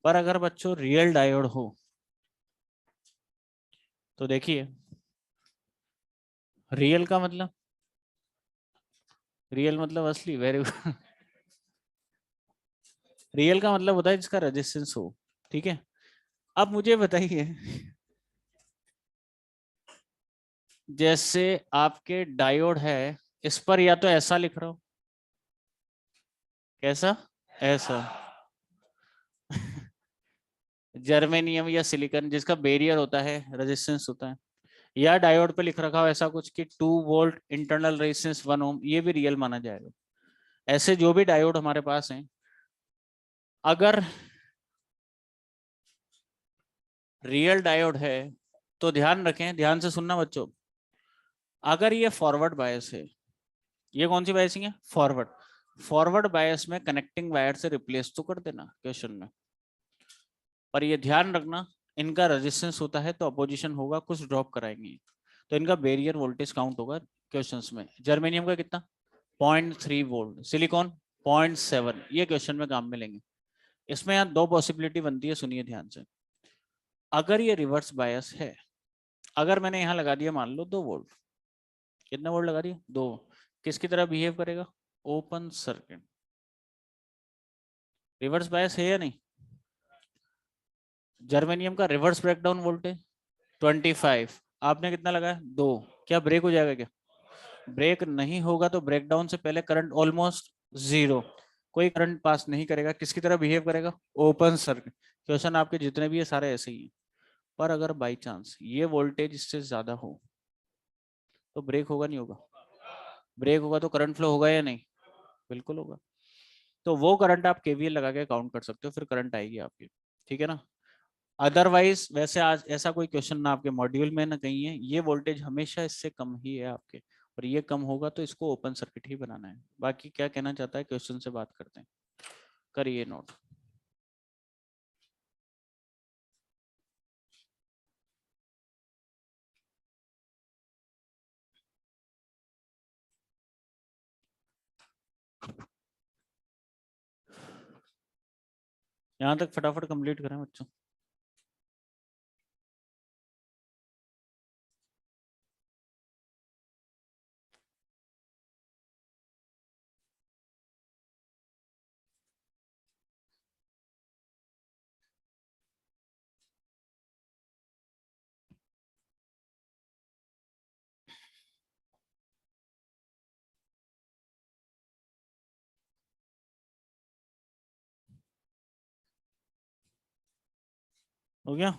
पर अगर बच्चों रियल डायोड हो, तो देखिए, रियल का मतलब, रियल मतलब असली, वेरी गुड। रियल का मतलब होता है जिसका रेजिस्टेंस हो, ठीक है। अब मुझे बताइए, जैसे आपके डायोड है, इस पर या तो ऐसा लिख रहा हो, कैसा? ऐसा। जर्मेनियम या सिलिकॉन जिसका बैरियर होता है, रेजिस्टेंस होता है, या डायोड पे लिख रखा हो ऐसा कुछ कि 2 वोल्ट इंटरनल रेजिस्टेंस 1 ओम, ये भी रियल माना जाएगा। ऐसे जो भी डायोड हमारे पास हैं, अगर रियल डायोड है, तो ध्यान रखें, ध्यान से सुनना बच्चों, अगर ये फॉरवर्ड बायस है, ये कौन सी बायसिंग है? फॉरवर्ड। फॉरवर्ड बायस में कनेक्टिंग वायर से रिप्लेस तो कर देना क्वेश्चन में, पर ये ध्यान रखना, इनका रेजिस्टेंस होता है तो अपोजिशन होगा, कुछ ड्रॉप कराएंगे, तो इनका बैरियर वोल्टेज काउंट होगा क्वेश्चंस में। जर्मेनियम का कितना? 0.3 वोल्ट। सिलिकॉन 0.7। ये क्वेश्चन में काम में लेंगे। इसमें यहाँ दो पॉसिबिलिटी बनती है, सुनिए ध्यान से। अगर ये रिवर्स बायस है, अगर मैंने यहाँ लगा दिया मान लो 2 वोल्ट, कितना वोल्ट लगा दिया? 2। किसकी तरह बिहेव करेगा? Open circuit. रिवर्स बायस है या नहीं? जर्मेनियम का रिवर्स ब्रेकडाउन वोल्टेज 25, आपने कितना लगाया 2, क्या ब्रेक हो जाएगा क्या? ब्रेक नहीं होगा तो ब्रेकडाउन से पहले करंट ऑलमोस्ट जीरो, कोई करंट पास नहीं करेगा, किसकी तरह बिहेव करेगा? Open circuit. क्वेश्चन आपके जितने भी है सारे ऐसे ही हैं। पर अगर बाई चांस ये वोल्टेज इससे ज्यादा हो तो ब्रेक होगा नहीं होगा? ब्रेक होगा तो करंट फ्लो होगा या नहीं? बिल्कुल होगा। तो वो करंट आप केवीएल लगा के काउंट कर सकते हो, फिर करंट आएगी आपकी, ठीक है ना। अदरवाइज वैसे आज ऐसा कोई क्वेश्चन ना आपके मॉड्यूल में ना कहीं है, ये वोल्टेज हमेशा इससे कम ही है आपके, और ये कम होगा तो इसको ओपन सर्किट ही बनाना है। बाकी क्या कहना चाहता है क्वेश्चन से बात करते हैं, करिए नोट। यहाँ तक फटाफट कंप्लीट करें बच्चों। हो गया?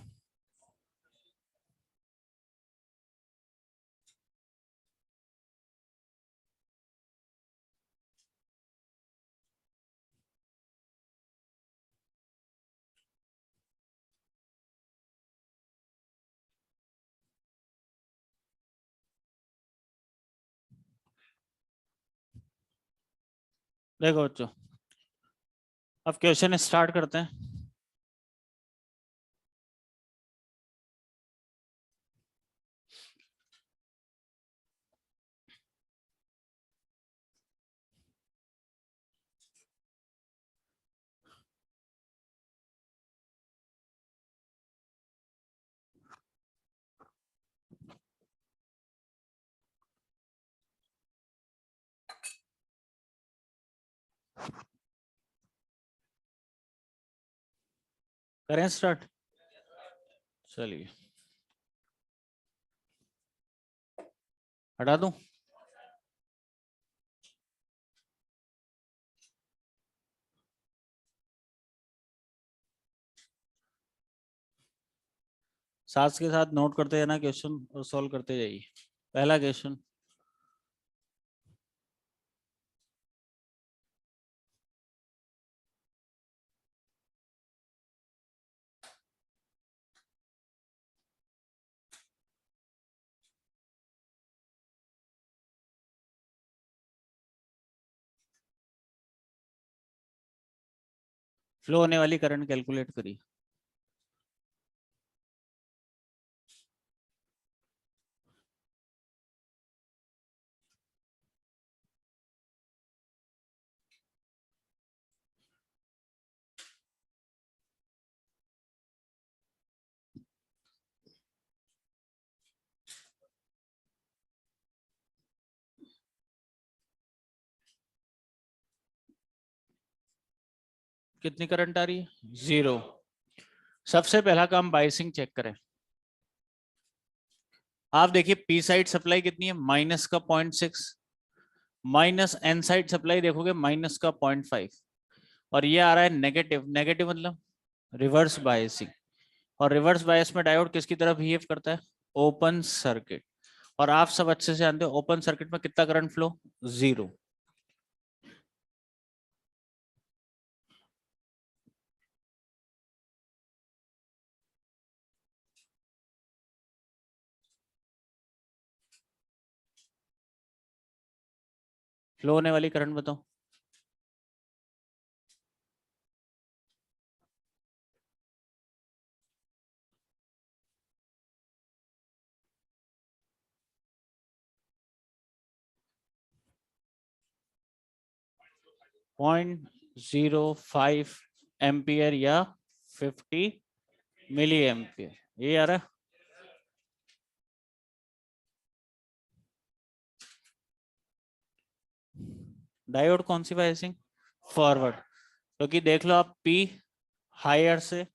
देखो बच्चों, अब क्वेश्चन स्टार्ट करते हैं। करें स्टार्ट? चलिए, हटा दूं? साथ के साथ नोट करते जाना क्वेश्चन और सॉल्व करते जाइए। पहला क्वेश्चन, फ्लो होने वाली करंट कैलकुलेट करिए। कितनी करंट आ रही है? 0। सबसे पहला काम बायसिंग चेक करें। आप देखिए पी साइड सप्लाई कितनी है, माइनस का 0.6, माइनस एन साइड सप्लाई देखोगे माइनस का 0.5, और ये आ रहा है नेगेटिव। नेगेटिव मतलब रिवर्स बायसिंग, और रिवर्स बायस में डायोड किसकी तरफ बिहेव करता है? Open circuit. और आप सब अच्छे से जानते हो ओपन सर्किट में कितना करंट फ्लो? 0। फ्लो होने वाली करंट बताओ। 0.05 एम्पियर या 50 मिली एम्पियर, ये आ रहा है। डायोड कौन सी बायसिंग? फॉरवर्ड। क्योंकि देख लो आप पी हायर से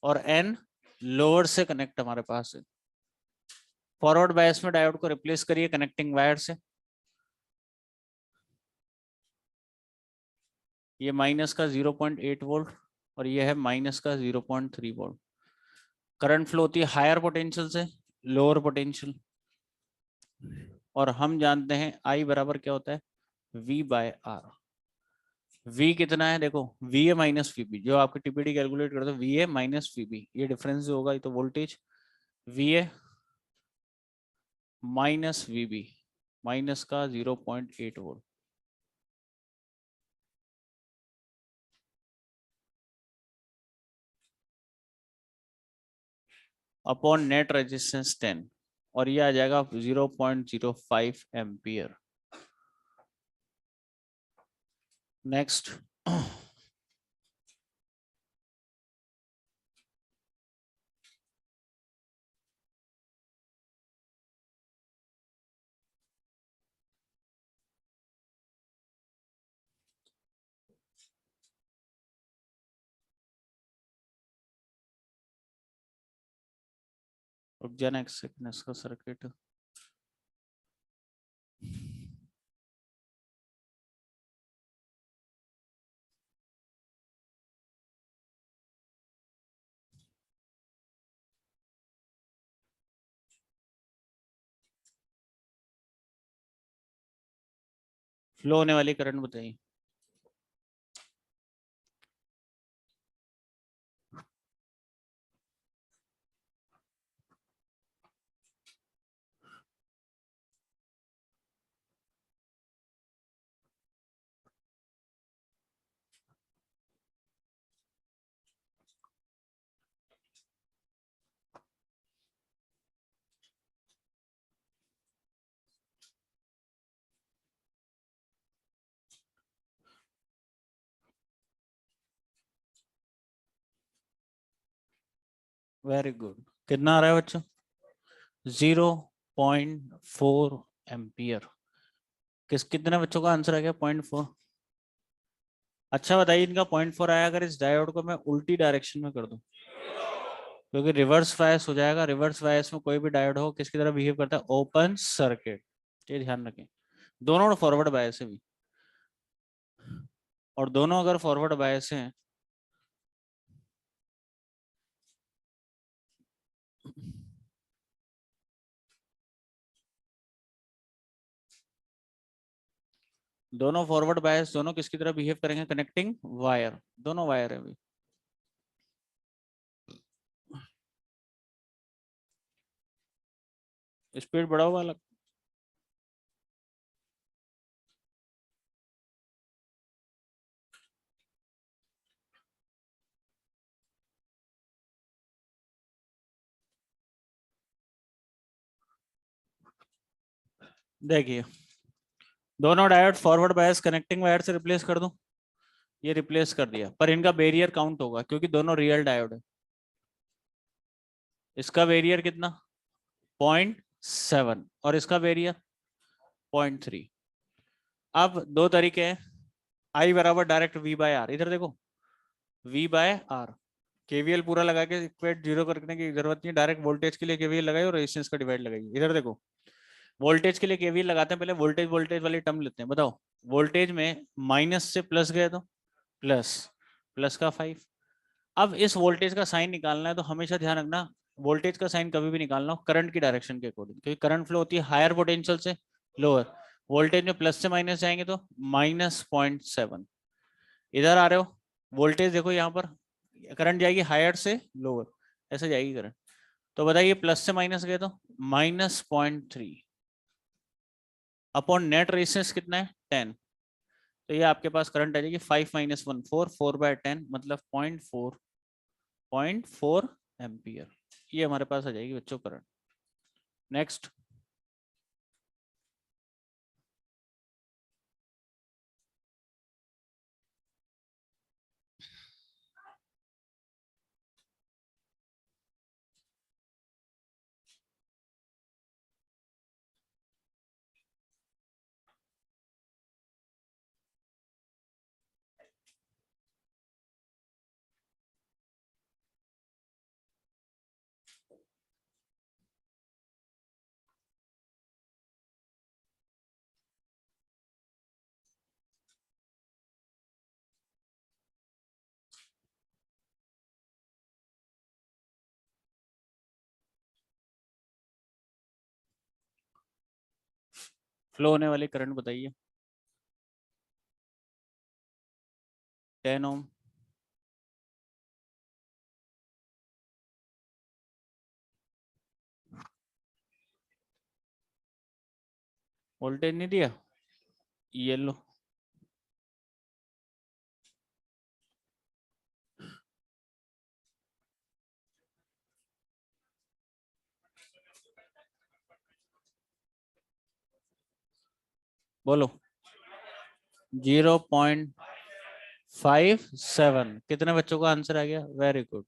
और एन लोअर से कनेक्ट हमारे पास है। फॉरवर्ड बायस में डायोड को रिप्लेस करिए कनेक्टिंग वायर से। ये माइनस का 0.8 वोल्ट और ये है माइनस का 0.3 वोल्ट। करंट फ्लो होती है हायर पोटेंशियल से लोअर पोटेंशियल, और हम जानते हैं आई बराबर क्या होता है, V बाय आर। V कितना है देखो, VA माइनस VB, जो आपके टीपीडी कैलकुलेट करते हो VA माइनस VB, ये डिफरेंस जो होगा ये तो voltage VA minus VB minus का 0.8 वोल्ट अपॉन नेट रेजिस्टेंस 10, और ये आ जाएगा 0.05 एम्पियर। नेक्स्ट, रुक जाना एक सेकंड, इसका सर्किट फ्लो होने वाली करंट बताइए। वेरी गुड, कितना आ रहा है बच्चों, 0.4 एम्पियर। कितने बच्चों का आंसर आ गया, 0.4। अच्छा बताइए, इनका 0.4 आया, अगर इस डायोड को मैं उल्टी डायरेक्शन में कर दूं, क्योंकि रिवर्स बायस हो जाएगा। रिवर्स बायस में कोई भी डायोड हो किसकी तरह बिहेव करता है, ओपन सर्किट, ये ध्यान रखें। दोनों फॉरवर्ड बायस है भी, और दोनों अगर फॉरवर्ड बायस हैं दोनों फॉरवर्ड बायस, दोनों किसकी तरह बिहेव करेंगे, कनेक्टिंग वायर, दोनों वायर है भी। स्पीड बढ़ा हुआ अलग। देखिए, दोनों diode forward bias connecting wire से रिप्लेस कर दूं, ये रिप्लेस कर दिया, पर इनका बैरियर काउंट होगा क्योंकि दोनों रियल डायोड है। इसका बैरियर कितना, 0.7, और इसका बैरियर 0.3। अब दो तरीके हैं, आई बराबर डायरेक्ट V बाय आर, इधर देखो V बाय आर, केवीएल पूरा लगा के इक्वेट जीरो करने की जरूरत नहीं, डायरेक्ट वोल्टेज के लिए केवीएल लगाइए और रेजिस्टेंस का डिवाइड लगाइए। इधर देखो, वोल्टेज के लिए केवीएल लगाते हैं, पहले वोल्टेज वोल्टेज वाली टर्म लेते हैं। बताओ, वोल्टेज में माइनस से प्लस गए तो प्लस, प्लस का 5। अब इस वोल्टेज का साइन निकालना है तो हमेशा ध्यान रखना, वोल्टेज का साइन कभी भी निकालना हो करंट की डायरेक्शन के अकॉर्डिंग, क्योंकि करंट फ्लो होती है हायर पोटेंशियल से लोअर। वोल्टेज में प्लस से माइनस जाएंगे तो -0.7। इधर आ रहे हो, वोल्टेज देखो यहाँ पर, करंट जाएगी हायर से लोअर, ऐसे जाएगी करंट। तो बताइए, प्लस से माइनस गए तो -0.3 अपॉन नेट रेजिस्टेंस कितना है, 10। तो ये आपके पास करंट आ जाएगी 5 - 1 4, 4/10 मतलब 0.4 एम्पियर। ये हमारे पास आ जाएगी बच्चों करंट। नेक्स्ट, फ्लो होने वाली करंट बताइए। 10 ओम। वोल्टेज नहीं दिया, ये लो। बोलो 0.57। कितने बच्चों का आंसर आ गया? Very good.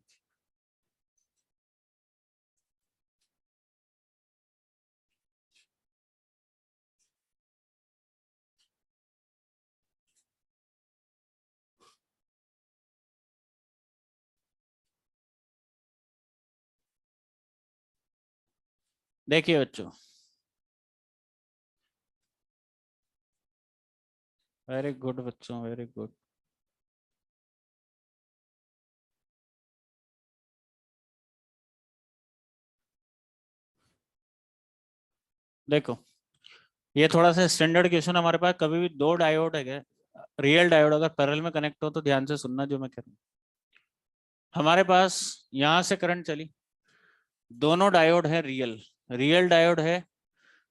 देखिए बच्चों, वेरी गुड बच्चों, वेरी गुड। देखो ये थोड़ा सा स्टैंडर्ड क्वेश्चन हमारे पास। कभी भी दो डायोड है, रियल डायोड अगर पैरेलल में कनेक्ट हो तो ध्यान से सुनना जो मैं कह रहा हूँ। हमारे पास यहां से करंट चली, दोनों डायोड है रियल, रियल डायोड है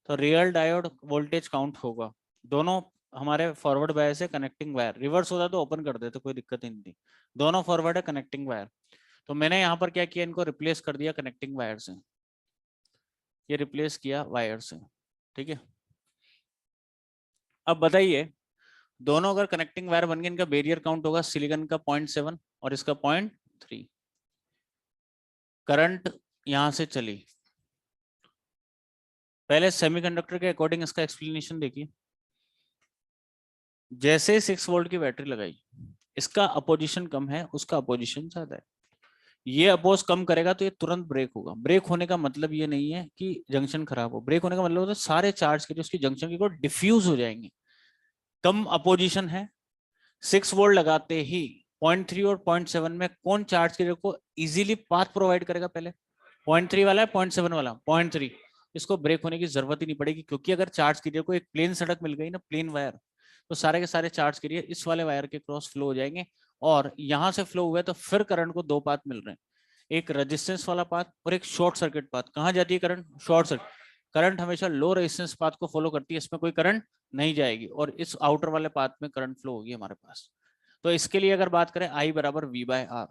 तो रियल डायोड वोल्टेज काउंट होगा। दोनों हमारे फॉरवर्ड बायस है, कनेक्टिंग वायर। रिवर्स होता तो ओपन कर देते, कोई दिक्कत ही नहीं थी। दोनों फॉरवर्ड है, कनेक्टिंग वायर। तो मैंने यहाँ पर क्या किया, इनको रिप्लेस कर दिया कनेक्टिंग वायर से। ये रिप्लेस किया वायर से, ठीक है। अब बताइए, दोनों अगर कनेक्टिंग वायर बन गए, इनका बैरियर काउंट होगा सिलिकॉन का 0.7 और इसका 0.3। करंट यहां से चली, पहले सेमीकंडक्टर के अकॉर्डिंग इसका एक्सप्लेनेशन देखिए। जैसे 6 वोल्ट की बैटरी लगाई, इसका अपोजिशन कम है, उसका अपोजिशन ज्यादा है। ये अपोज कम करेगा तो ये तुरंत ब्रेक होगा। ब्रेक होने का मतलब ये नहीं है कि जंक्शन खराब हो, ब्रेक होने का मतलब होता है सारे चार्ज के जो उसकी जंक्शन की डिफ्यूज हो जाएंगे। कम अपोजिशन है, 6 वोल्ट लगाते ही 0.3 और 0.7 में कौन चार्ज के को इजीली पाथ प्रोवाइड करेगा? पहले 0.3 वाला है, 0.7 वाला 0.3। इसको ब्रेक होने की जरूरत ही नहीं पड़ेगी, क्योंकि अगर चार्ज के को एक प्लेन सड़क मिल गई ना, प्लेन वायर, तो सारे के सारे चार्ज के इस वाले वायर के क्रॉस फ्लो हो जाएंगे। और यहां से फ्लो हुए तो फिर करंट को दो पाथ मिल रहे हैं, एक रेजिस्टेंस वाला पाथ और एक शॉर्ट सर्किट पाथ। कहाँ जाती है करंट? Short circuit. करंट हमेशा लो रेजिस्टेंस पाथ को फॉलो करती है, इसमें कोई करंट नहीं जाएगी, और इस आउटर वाले पाथ में करंट फ्लो होगी हमारे पास। तो इसके लिए अगर बात करें, आई बराबर V by R.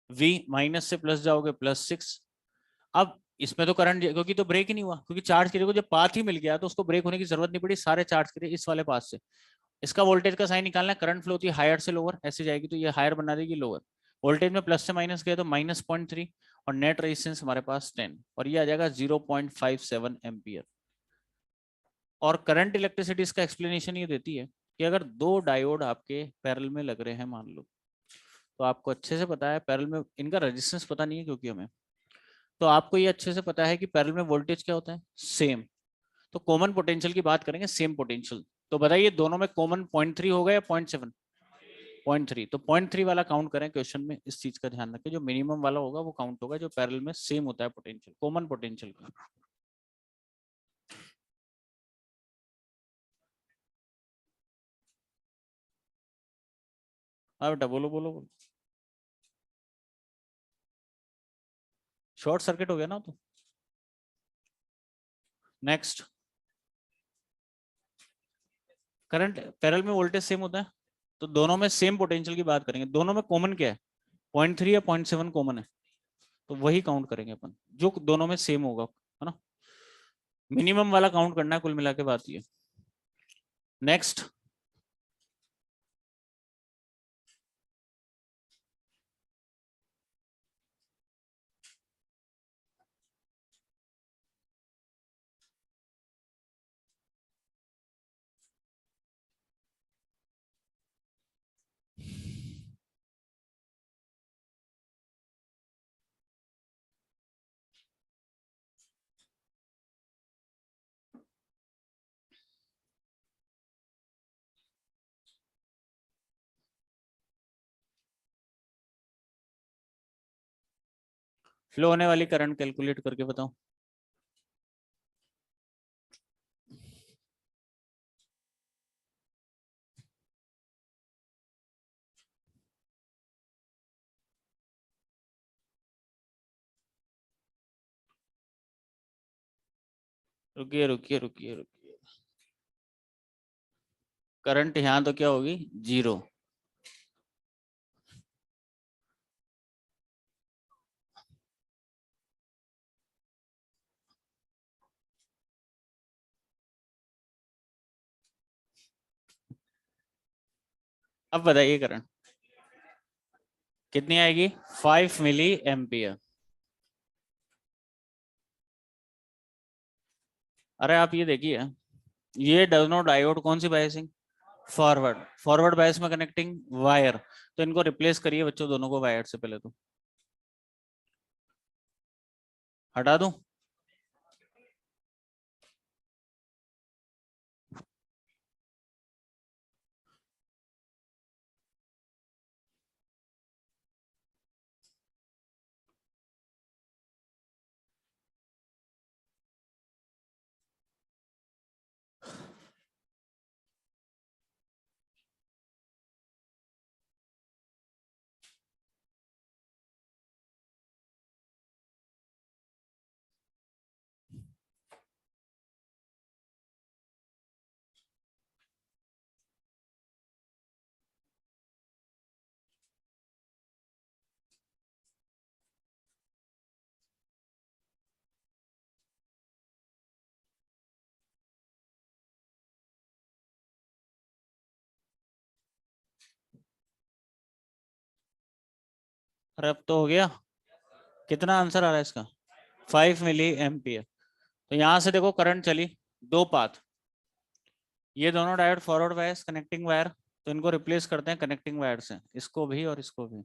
V minus से प्लस जाओगे +6। अब इसमें तो करंट, क्योंकि तो ब्रेक ही नहीं हुआ, क्योंकि चार्ज के को जब पाथ ही मिल गया तो उसको ब्रेक होने की जरूरत नहीं पड़ी, सारे चार्ज के इस वाले पाथ से। इसका वोल्टेज का साइन निकालना है, करंट फ्लो होती है हायर से लोअर, ऐसे जाएगी तो ये हायर बना देगी लोअर। वोल्टेज में प्लस से माइनस गए तो -0.3, और नेट रेजिस्टेंस हमारे पास 10, और ये आ जाएगा 0.57 एम्पियर। और करंट इलेक्ट्रिसिटी इसका एक्सप्लेनेशन ये देती है कि अगर दो डायोड आपके पैरेलल में लग रहे हैं मान लो, तो आपको अच्छे से पता है पैरेलल में इनका रेजिस्टेंस पता नहीं है क्योंकि हमें, तो आपको ये अच्छे से पता है कि पैरेलल में वोल्टेज क्या होता है? सेम। तो कॉमन पोटेंशियल की बात करेंगे, सेम पोटेंशियल। तो बताइए दोनों में कॉमन 0.3 होगा या 0.7? 0.3। तो 0.3 वाला काउंट करें क्वेश्चन में, इस चीज का ध्यान रखें। जो मिनिमम वाला होगा वो काउंट होगा, जो पैरेलल में सेम होता है पोटेंशियल, कॉमन पोटेंशियल का। हाँ बेटा, बोलो बोलो बोलो। शॉर्ट सर्किट हो गया ना तो। नेक्स्ट, करंट पैरेलल में वोल्टेज सेम होता है, तो दोनों में सेम पोटेंशियल की बात करेंगे। दोनों में कॉमन क्या है? 0.3 या 0.7 कॉमन है, तो वही काउंट करेंगे अपन, जो दोनों में सेम होगा, है ना। मिनिमम वाला काउंट करना है, कुल मिला के बात ये। नेक्स्ट, फ्लो होने वाली करंट कैलकुलेट करके बताओ। रुकिए रुकिए रुकिए रुकिए, करंट यहाँ तो क्या होगी, 0। अब बताइए करंट कितनी आएगी, 5 मिली एम्पियर। अरे आप ये देखिए, ये डज नॉट डायोड कौन सी बायसिंग, फॉरवर्ड, फॉरवर्ड बायस में कनेक्टिंग वायर, तो इनको रिप्लेस करिए बच्चों दोनों को वायर से, पहले तो हटा दूं। अरे अब तो हो गया, कितना आंसर आ रहा है इसका, 5 मिली एम्पियर। तो यहां से देखो करंट चली, दो पाथ, ये दोनों diode forward wires connecting wire, तो इनको रिप्लेस करते हैं कनेक्टिंग वायर से, इसको भी और इसको भी।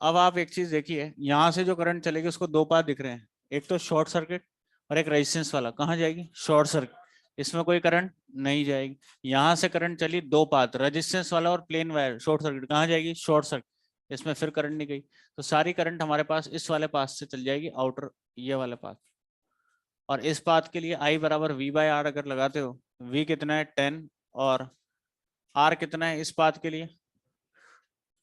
अब आप एक चीज देखिए, यहां से जो करंट चलेगी उसको दो पाथ दिख रहे हैं, एक तो शॉर्ट सर्किट और एक रेजिस्टेंस वाला, कहाँ जाएगी, शॉर्ट सर्किट, इसमें कोई करंट नहीं जाएगी। यहां से करंट चली दो पाथ, रेजिस्टेंस वाला और प्लेन वायर, शॉर्ट सर्किट, कहाँ जाएगी, शॉर्ट सर्किट, इसमें फिर करंट नहीं गई, तो सारी करंट हमारे पास इस वाले पाथ से चल जाएगी, आउटर ये वाले पाथ। और इस पाथ के लिए आई बराबर वी बाई आर अगर लगाते हो, वी कितना है 10, और आर कितना है इस पाथ के लिए,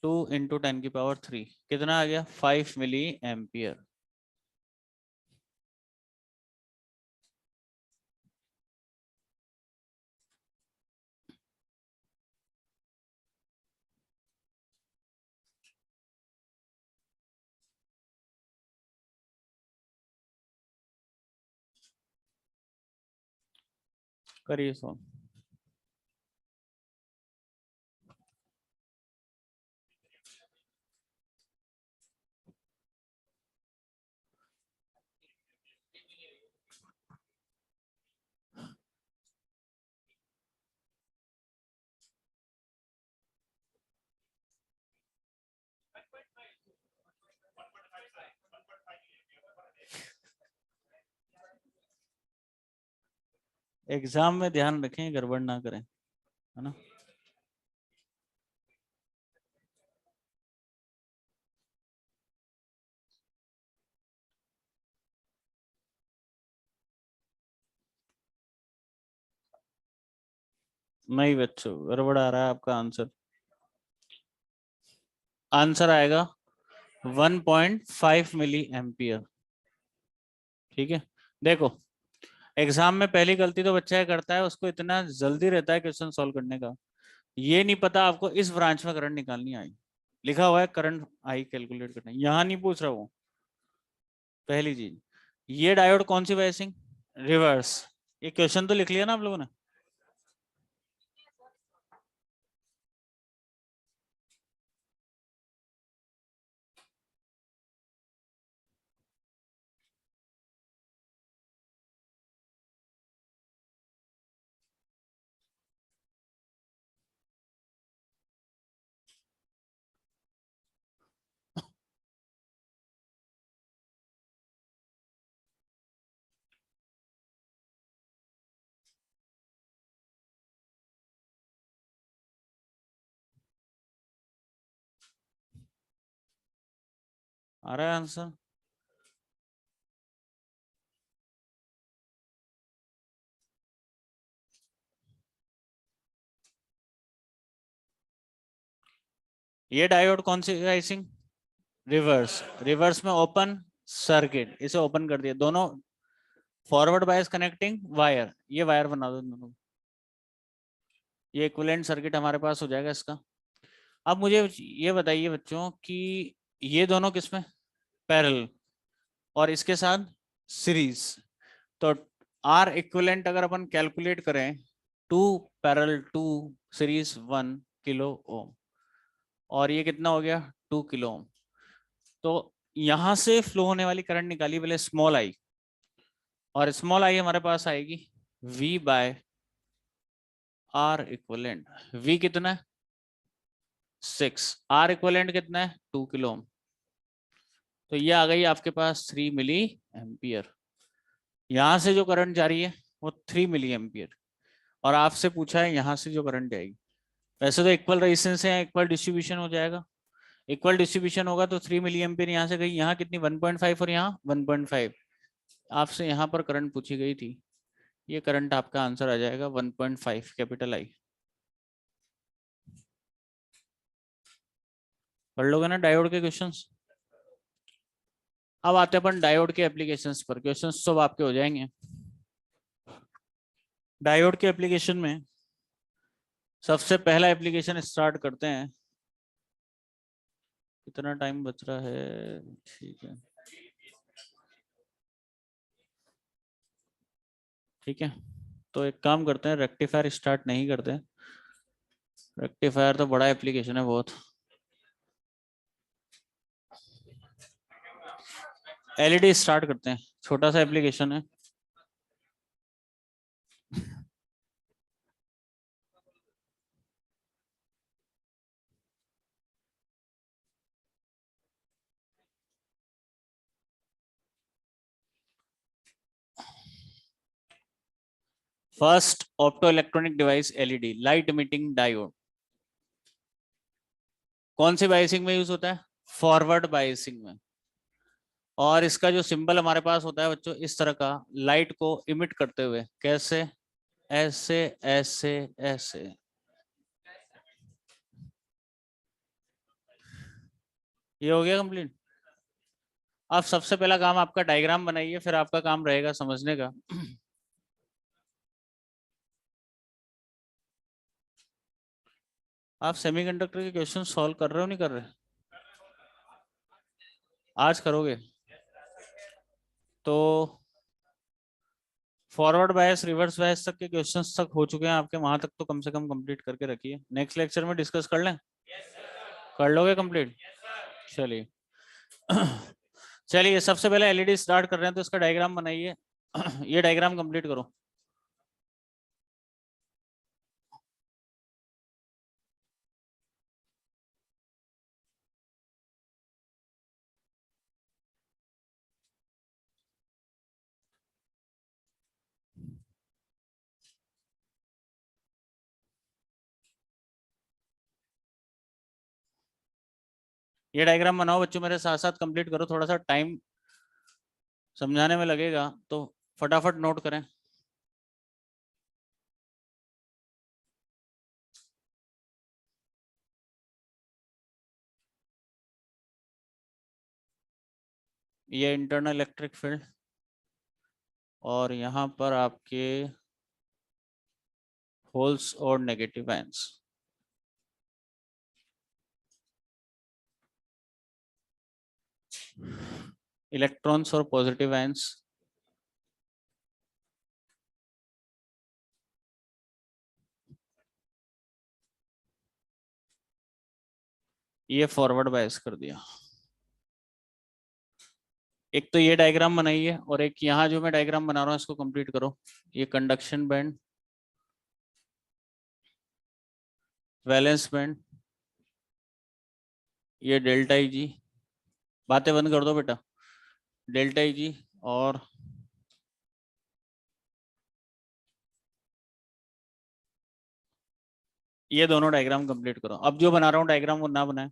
2 × 10⁻³ कितना आ गया, 5 मिली एम्पियर। करिए सो। एग्जाम में ध्यान रखें, गड़बड़ ना करें, है ना। नहीं बच्चों, गड़बड़ आ रहा है आपका आंसर। आंसर आएगा 1.5 मिली एम्पियर। ठीक है, देखो एग्जाम में पहली गलती तो बच्चा करता है, उसको इतना जल्दी रहता है क्वेश्चन सॉल्व करने का, ये नहीं पता आपको इस ब्रांच में करंट निकालनी आई, लिखा हुआ है करंट आई कैलकुलेट करना, यहाँ नहीं पूछ रहा हूँ। पहली चीज, ये डायोड कौन सी बायसिंग, रिवर्स, ये क्वेश्चन तो लिख लिया ना आप लोगों ने। आ रहा है आंसर, ये डायोड कौन सी बायसिंग, रिवर्स, रिवर्स में ओपन, सर्किट, इसे ओपन कर दिया, दोनों फॉरवर्ड बायस कनेक्टिंग वायर, ये वायर बना दो दोनों, ये इक्विवेलेंट सर्किट हमारे पास हो जाएगा इसका। अब मुझे ये बताइए बच्चों कि ये दोनों किसमें पैरेलल और इसके साथ सीरीज, तो आर इक्विवेलेंट अगर अपन कैलकुलेट करें 2 पैरेलल 2 सीरीज 1 किलो ओम, और ये कितना हो गया 2 किलो ओम। तो यहां से फ्लो होने वाली करंट निकाली पहले स्मॉल आई, और स्मॉल आई हमारे पास आएगी V by R equivalent. V कितना है 6, आर इक्विवेलेंट कितना है 2 किलो ओम, तो ये आ गई आपके पास 3 मिली एम्पियर। यहां से जो करंट जा रही है वो 3 मिली एम्पियर, और आपसे पूछा है यहां से जो करंट जाएगी, वैसे तो इक्वल रेजिस्टेंस है, इक्वल डिस्ट्रीब्यूशन हो जाएगा, इक्वल डिस्ट्रीब्यूशन होगा तो 3 मिली एम्पियर यहाँ से गई, यहाँ कितनी 1.5 और यहाँ 1.5, आपसे यहाँ पर करंट पूछी गई थी, ये करंट आपका आंसर आ जाएगा 1.5 कैपिटल आई। पढ़ लोगे ना डायोड के क्वेश्चंस। अब आते हैं अपन डायोड के एप्लीकेशंस पर, क्वेश्चंस सब आपके हो जाएंगे। डायोड के एप्लीकेशन में सबसे पहला एप्लीकेशन स्टार्ट करते हैं। कितना टाइम बच रहा है, ठीक है ठीक है, तो एक काम करते हैं, रेक्टिफायर स्टार्ट नहीं करते हैं, रेक्टिफायर तो बड़ा एप्लीकेशन है बहुत। एलईडी स्टार्ट करते हैं, छोटा सा एप्लीकेशन है। First opto electronic device LED, light emitting diode, कौन सी बाइसिंग में यूज होता है, फॉरवर्ड बाइसिंग में। और इसका जो सिंबल हमारे पास होता है बच्चों इस तरह का, लाइट को इमिट करते हुए, कैसे, ऐसे ऐसे ऐसे। ये हो गया कंप्लीट। अब सबसे पहला काम आपका डायग्राम बनाइए, फिर आपका काम रहेगा समझने का। आप सेमीकंडक्टर के क्वेश्चन सॉल्व कर रहे हो नहीं कर रहे, आज करोगे तो फॉरवर्ड बायस रिवर्स बायस तक के क्वेश्चंस तक हो चुके हैं आपके, वहां तक तो कम से कम कंप्लीट करके रखिए, नेक्स्ट लेक्चर में डिस्कस कर लें। कर लोगे कंप्लीट, चलिए। चलिए सबसे पहले एलईडी स्टार्ट कर रहे हैं तो इसका डायग्राम बनाइए। ये डायग्राम कंप्लीट करो। ये डायग्राम बनाओ बच्चों, मेरे साथ साथ कंप्लीट करो, थोड़ा सा टाइम समझाने में लगेगा तो फटाफट नोट करें। ये इंटरनल इलेक्ट्रिक फील्ड, और यहाँ पर आपके होल्स और नेगेटिव आयंस। इलेक्ट्रॉन्स और पॉजिटिव आयंस। ये फॉरवर्ड बायस कर दिया। एक तो ये डायग्राम बनाइए, और एक यहाँ जो मैं डायग्राम बना रहा हूँ इसको कंप्लीट करो। ये कंडक्शन बैंड, वैलेंस बैंड, ये डेल्टा ई जी, बातें बंद कर दो बेटा, डेल्टा ई जी, और ये दोनों डायग्राम कंप्लीट करो। अब जो बना रहा हूँ डायग्राम वो ना बनाए।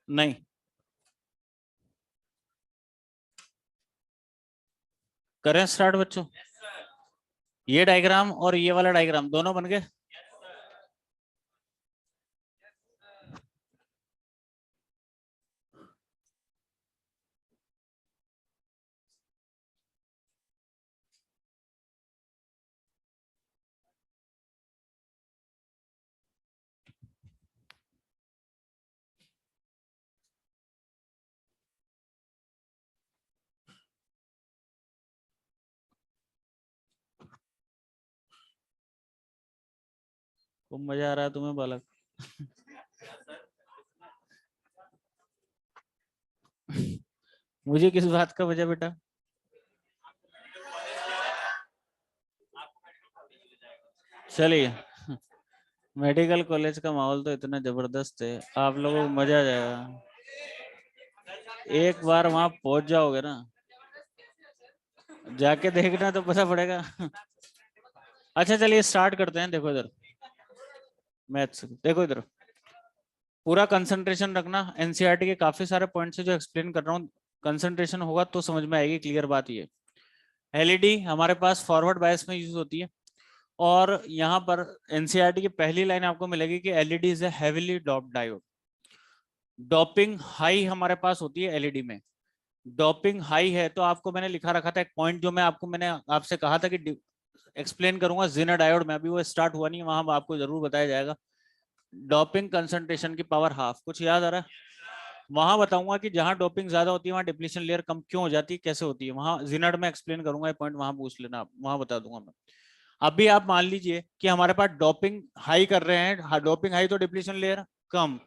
नहीं, करें स्टार्ट बच्चों। ये डायग्राम और ये वाला डायग्राम दोनों बन गए। खूब मजा आ रहा है तुम्हें बालक। मुझे किस बात का वजह बेटा? चलिए, मेडिकल कॉलेज का माहौल तो इतना जबरदस्त है, आप लोगों को मजा आ जाएगा। एक बार वहां पहुंच जाओगे ना, जाके देखना तो पता पड़ेगा। अच्छा चलिए स्टार्ट करते हैं। देखो इधर, मैथ्स देखो इधर, पूरा कंसंट्रेशन रखना। एनसीईआरटी के काफी सारे पॉइंट्स है जो एक्सप्लेन कर रहा हूँ, कंसंट्रेशन होगा तो समझ में आएगी। क्लियर बात ये, एलईडी हमारे पास फॉरवर्ड बायस में यूज होती है, और यहाँ पर एनसीईआरटी की पहली लाइन आपको मिलेगी कि LED is a heavily doped diode. Doping high हमारे पास होती है एलईडी में। डोपिंग हाई है तो आपको मैंने लिखा रखा था एक पॉइंट, जो मैंने आपसे कहा था कि एक्सप्लेन करूंगा जिनर डायोड में, अभी वो स्टार्ट हुआ नहीं, वहां आपको जरूर बताया जाएगा। डोपिंग कंसंट्रेशन की पावर हाफ, कुछ याद आ रहा है? वहां बताऊंगा कि जहां डोपिंग ज्यादा होती है वहां डिप्लीशन लेयर कम क्यों हो जाती है, कैसे होती है, वहां जिनर में एक्सप्लेन करूंगा। ये पॉइंट वहां पूछ लेना, आप वहां बता दूंगा मैं। अभी आप मान लीजिए कि हमारे पास डोपिंग हाई कर रहे हैं, डोपिंग हाई तो डिप्लीशन लेयर कम।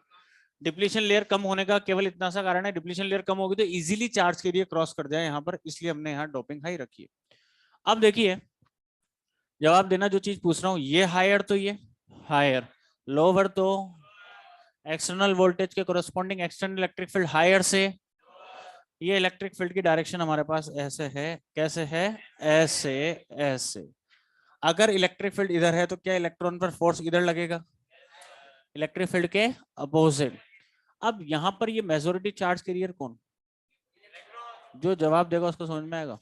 डिप्लीशन लेयर कम होने का केवल इतना सा कारण है, डिप्लीशन लेयर कम होगी तो इजीली चार्ज के लिए क्रॉस कर जाए यहाँ पर, इसलिए हमने यहाँ डोपिंग हाई रखी है। अब देखिए, जवाब देना जो चीज पूछ रहा हूँ, ये हायर तो ये हायर, लोअर तो एक्सटर्नल वोल्टेज के corresponding external electric field higher से। ये इलेक्ट्रिक फील्ड की डायरेक्शन हमारे पास ऐसे है, कैसे है, ऐसे ऐसे। अगर इलेक्ट्रिक फील्ड इधर है तो क्या इलेक्ट्रॉन पर फोर्स इधर लगेगा, इलेक्ट्रिक फील्ड के अपोजिट। अब यहाँ पर ये मेजोरिटी चार्ज कैरियर कौन, जो जवाब देगा उसको समझ में आएगा।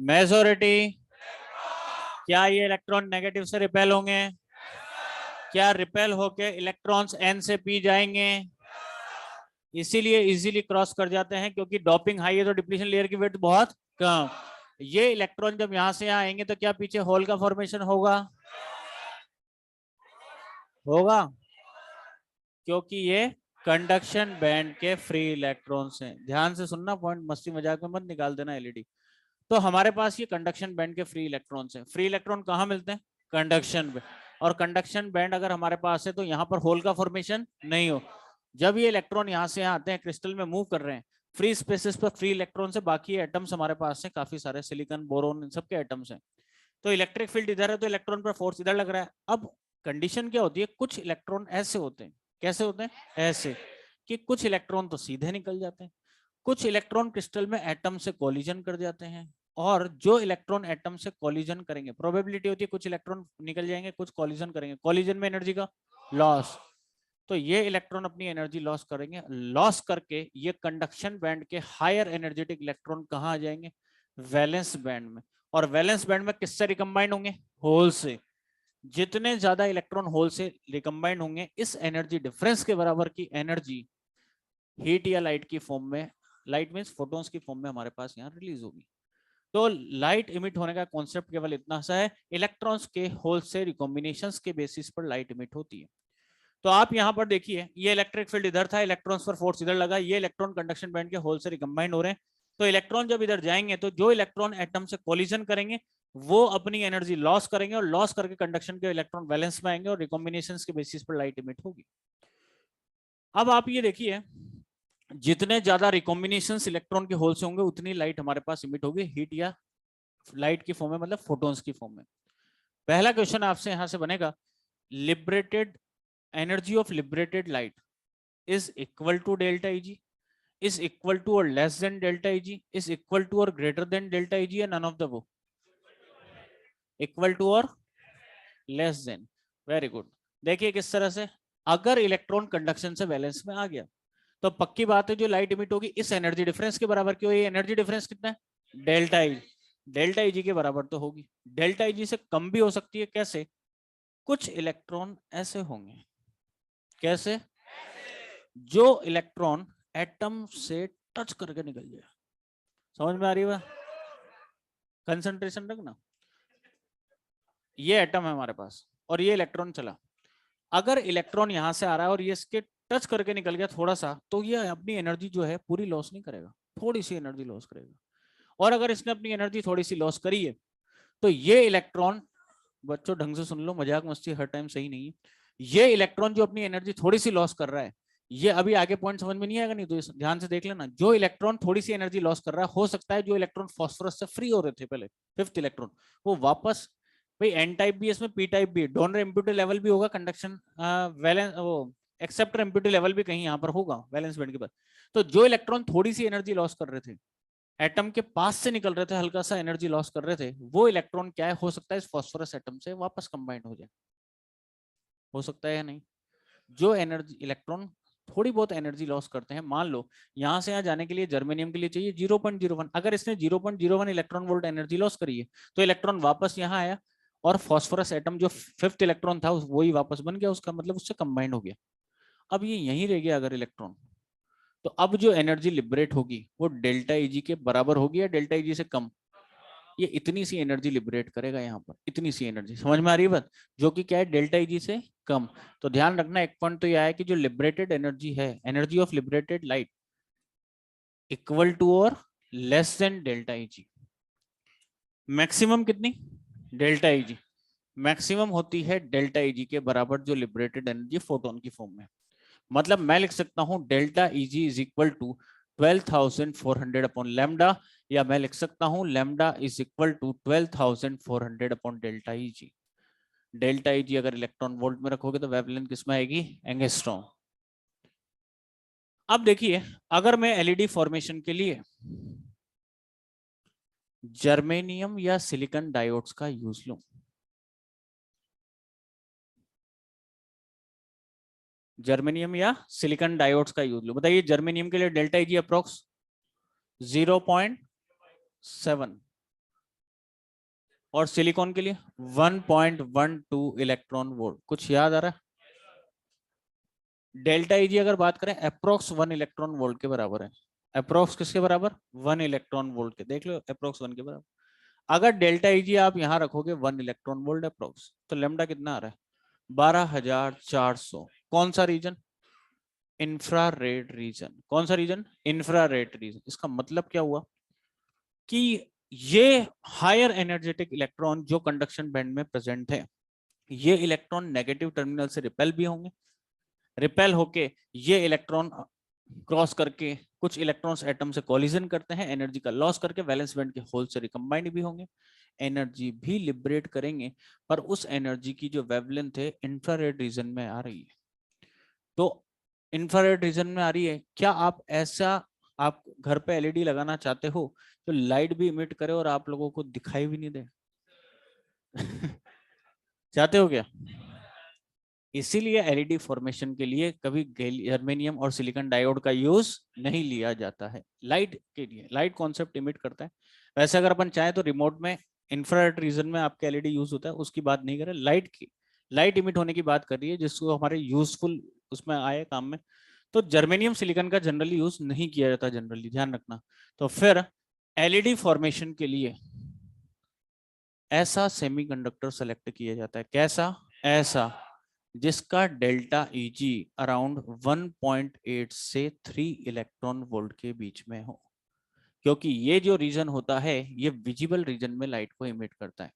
मेजोरिटी, क्या ये इलेक्ट्रॉन नेगेटिव से रिपेल होंगे, क्या रिपेल होके इलेक्ट्रॉन्स एन से पी जाएंगे, इसीलिए इजीली क्रॉस कर जाते हैं, क्योंकि डोपिंग हाई है तो डिप्लीशन लेयर की वेट बहुत कम। ये इलेक्ट्रॉन जब यहां से यहाँ आएंगे तो क्या पीछे होल का फॉर्मेशन होगा, होगा, क्योंकि ये कंडक्शन बैंड के फ्री इलेक्ट्रॉन्स हैं। ध्यान से सुनना पॉइंट, मस्ती मजाक में मत निकाल देना एलईडी। तो हमारे पास ये कंडक्शन बैंड के फ्री इलेक्ट्रॉन्स हैं। फ्री इलेक्ट्रॉन कहाँ मिलते हैं, कंडक्शन बैंड। और कंडक्शन बैंड अगर हमारे पास है तो यहाँ पर होल का फॉर्मेशन नहीं हो। जब ये इलेक्ट्रॉन यहाँ से यहाँ आते हैं, क्रिस्टल में मूव कर रहे हैं, फ्री स्पेसेस पर फ्री इलेक्ट्रॉन से बाकी एटम्स हमारे पास है, काफी सारे सिलिकॉन बोरोन इन सबके एटम्स हैं। तो इलेक्ट्रिक फील्ड इधर है तो इलेक्ट्रॉन पर फोर्स इधर लग रहा है। अब कंडीशन क्या होती है, कुछ इलेक्ट्रॉन ऐसे होते हैं, कैसे होते हैं, ऐसे, कि कुछ इलेक्ट्रॉन तो सीधे निकल जाते हैं, कुछ इलेक्ट्रॉन क्रिस्टल में एटम से कोलिजन कर जाते हैं। और जो इलेक्ट्रॉन एटम से कोलिजन करेंगे, प्रोबेबिलिटी होती है कुछ इलेक्ट्रॉन निकल जाएंगे, कुछ कोलिजन करेंगे, कोलिजन में एनर्जी का लॉस। तो ये इलेक्ट्रॉन अपनी एनर्जी लॉस करेंगे, लॉस करके ये कंडक्शन बैंड के हायर एनर्जेटिक इलेक्ट्रॉन कहाँ आ जाएंगे, वैलेंस बैंड में। और वैलेंस बैंड में किससे रिकम्बाइंड होंगे, होल से। जितने ज्यादा इलेक्ट्रॉन होल से रिकम्बाइंड होंगे, इस एनर्जी डिफरेंस के बराबर की एनर्जी हीट या लाइट की फॉर्म में, लाइट मींस फोटॉन्स की फॉर्म में हमारे पास यहाँ रिलीज होगी। तो लाइट इमिट होने का कॉन्सेप्ट केवल इतना सा है, इलेक्ट्रॉन्स के होल से रिकॉम्बिनेशंस के बेसिस पर लाइट इमिट होती है। तो आप यहाँ पर देखिए, ये इलेक्ट्रिक फील्ड इधर था, इलेक्ट्रॉन्स पर फोर्स इधर लगा, ये इलेक्ट्रॉन कंडक्शन बैंड के होल से रिकम्बाइंड हो रहे हैं। तो इलेक्ट्रॉन जब इधर जाएंगे तो जो इलेक्ट्रॉन एटम से कोलिजन करेंगे वो अपनी एनर्जी लॉस करेंगे, और लॉस करके कंडक्शन के इलेक्ट्रॉन बैलेंस में आएंगे और रिकॉम्बिनेशंस के बेसिस पर लाइट इमिट होगी। अब आप ये देखिए, जितने ज्यादा रिकॉम्बिनेशंस इलेक्ट्रॉन के होल से होंगे उतनी लाइट हमारे पास इमिट होगी, हीट या लाइट की फॉर्म में, मतलब फोटॉन्स की फॉर्म में। पहला क्वेश्चन आपसे यहां से बनेगा, liberated energy of liberated light is equal to delta Eg, is equal to or less than delta Eg, is equal to or greater than delta Eg, या none of the above, equal to और less then. Very good. देखिए किस तरह से, अगर electron conduction से balance में आ गया तो पक्की बात है जो लाइट इमिट होगी इस एनर्जी डिफरेंस के बराबर, क्यों ये एनर्जी डिफरेंस कितना है डेल्टा ई, डेल्टा ई जी के बराबर तो होगी, डेल्टा ई जी से कम भी हो सकती है। कैसे? कुछ इलेक्ट्रॉन ऐसे होंगे, कैसे? जो इलेक्ट्रॉन एटम से टच करके निकल जाए। समझ में आ रही है? कंसंट्रेशन रखना, ये एटम है हमारे पास और ये इलेक्ट्रॉन चला, अगर इलेक्ट्रॉन यहां से आ रहा है और ये इसके टच करके निकल गया थोड़ा सा, तो ये अपनी एनर्जी जो है पूरी लॉस नहीं करेगा, थोड़ी सी एनर्जी लॉस करेगा। और अगर इसने अपनी एनर्जी थोड़ी सी लॉस करी है तो ये इलेक्ट्रॉन, बच्चों ढंग से सुन लो, मजाक मस्ती हर टाइम सही नहीं है, ये इलेक्ट्रॉन जो अपनी एनर्जी थोड़ी सी लॉस कर रहा है, ये अभी आगे पॉइंट समझ में नहीं आएगा, नहीं तो ध्यान से देख लेना, जो इलेक्ट्रॉन थोड़ी सी एनर्जी लॉस कर रहा है, हो सकता है जो इलेक्ट्रॉन फास्फोरस से फ्री हो रहे थे पहले, फिफ्थ इलेक्ट्रॉन, वो वापस, भाई एन टाइप भी इसमें पी टाइप भी, डोनर इम्प्यूटी लेवल भी होगा, कंडक्शन वैलेंस वो एक्सेप्टर इम्प्यूटी लेवल भी कहीं यहाँ पर होगा वैलेंस बैंड के बाद। तो जो इलेक्ट्रॉन थोड़ी सी एनर्जी लॉस कर रहे थे, एटम के पास से निकल रहे थे, हल्का सा एनर्जी लॉस कर रहे थे, वो इलेक्ट्रॉन क्या है, हो सकता है इस फास्फोरस एटम से वापस कंबाइंड हो जाए, हो सकता है या नहीं? जो एनर्जी इलेक्ट्रॉन थोड़ी बहुत एनर्जी लॉस करते हैं, मान लो यहां से यहां जाने के लिए जर्मेनियम के लिए चाहिए 0.01, अगर इसने 0.01 इलेक्ट्रॉन वोल्ट एनर्जी लॉस करी है, तो इलेक्ट्रॉन वापस यहाँ आया और फास्फोरस एटम जो फिफ्थ इलेक्ट्रॉन था वही वापस बन गया, उसका मतलब उससे कंबाइंड हो गया। अब ये यहीं रह गया अगर इलेक्ट्रॉन, तो अब जो एनर्जी लिबरेट होगी वो डेल्टा ईजी के बराबर होगी या डेल्टा ईजी से कम? ये इतनी सी एनर्जी लिबरेट करेगा यहाँ पर, इतनी सी एनर्जी, समझ में आ रही है बात, जो कि क्या है डेल्टा ईजी से कम। तो ध्यान रखना एक पॉइंट तो यह है कि जो लिबरेटेड एनर्जी है, energy of liberated light equal to और less than delta E G. Maximum कितनी? डेल्टा ईजी मैक्सिमम होती है डेल्टा ईजी के बराबर, जो लिबरेटेड एनर्जी फोटोन की फॉर्म में। मतलब मैं लिख सकता हूं delta E G is equal to 12,400 upon lambda, या मैं लिख सकता हूं lambda is equal to 12,400 upon delta E G. Delta E G अगर इलेक्ट्रॉन वोल्ट में रखोगे तो वेवलेंथ किसमें आएगी? एंगस्ट्रॉम। अब देखिए, अगर मैं एलईडी फॉर्मेशन के लिए जर्मेनियम या सिलिकॉन डायोड्स का यूज लूं, जर्मेनियम या सिलिकॉन डायोड्स का यूज लूं, बताइए जर्मेनियम के लिए डेल्टा ईजी अप्रोक्स 0.7 और सिलिकॉन के लिए 1.12 इलेक्ट्रॉन वोल्ट। कुछ याद आ रहा है? डेल्टा ईजी अगर बात करें अप्रोक्स 1 इलेक्ट्रॉन वोल्ट के बराबर है। अप्रोक्स किसके बराबर? 1 इलेक्ट्रॉन वोल्ट के, देख लो अप्रोक्स 1 के बराबर। अगर डेल्टा ईजी आप यहां रखोगे 1 इलेक्ट्रॉन वोल्ट अप्रोक्स, तो लेमडा कितना आ रहा है? 12,400। कौन सा रीजन? Infrared reason. कौन सा रीजन? Infrared reason. इसका मतलब क्या हुआ कि ये हायर एनर्जेटिक इलेक्ट्रॉन जो कंडक्शन बैंड में प्रेजेंट है, ये इलेक्ट्रॉन नेगेटिव टर्मिनल से रिपेल भी होंगे, रिपेल होके ये इलेक्ट्रॉन क्रॉस करके कुछ इलेक्ट्रॉन्स एटम से कोलिजन करते हैं, एनर्जी का लॉस करके वैलेंस बैंड के होल से रिकम्बाइंड भी होंगे, एनर्जी भी लिबरेट करेंगे, पर उस एनर्जी की जो वेवलेंथ है इंफ्रारेड रीजन में आ रही है। तो इंफ्रारेड रीजन में आ रही है, क्या आप ऐसा, आप घर पे एलईडी लगाना चाहते हो तो लाइट भी इमिट करे और आप लोगों को दिखाई भी नहीं दे? चाहते हो क्या? इसीलिए एलईडी फॉर्मेशन के लिए कभी जर्मेनियम और सिलिकॉन डायोड का यूज नहीं लिया जाता है लाइट के लिए। लाइट कॉन्सेप्ट इमिट करता है। वैसे अगर अपन चाहें तो रिमोट में इंफ्रारेड रीजन में आपके एलईडी यूज होता है, उसकी बात नहीं करें, लाइट की, लाइट इमिट होने की बात कर रही है जिसको हमारे यूजफुल उसमें आए काम में। तो जर्मेनियम सिलिकॉन का जनरली यूज नहीं किया जाता, जनरली ध्यान रखना। तो फिर एलईडी फॉर्मेशन के लिए ऐसा सेमीकंडक्टर सेलेक्ट किया जाता है, कैसा? ऐसा जिसका डेल्टा ईजी अराउंड 1.8 से 3 इलेक्ट्रॉन वोल्ट के बीच में हो, क्योंकि ये जो रीजन होता है ये विजिबल रीजन में लाइट को इमिट करता है।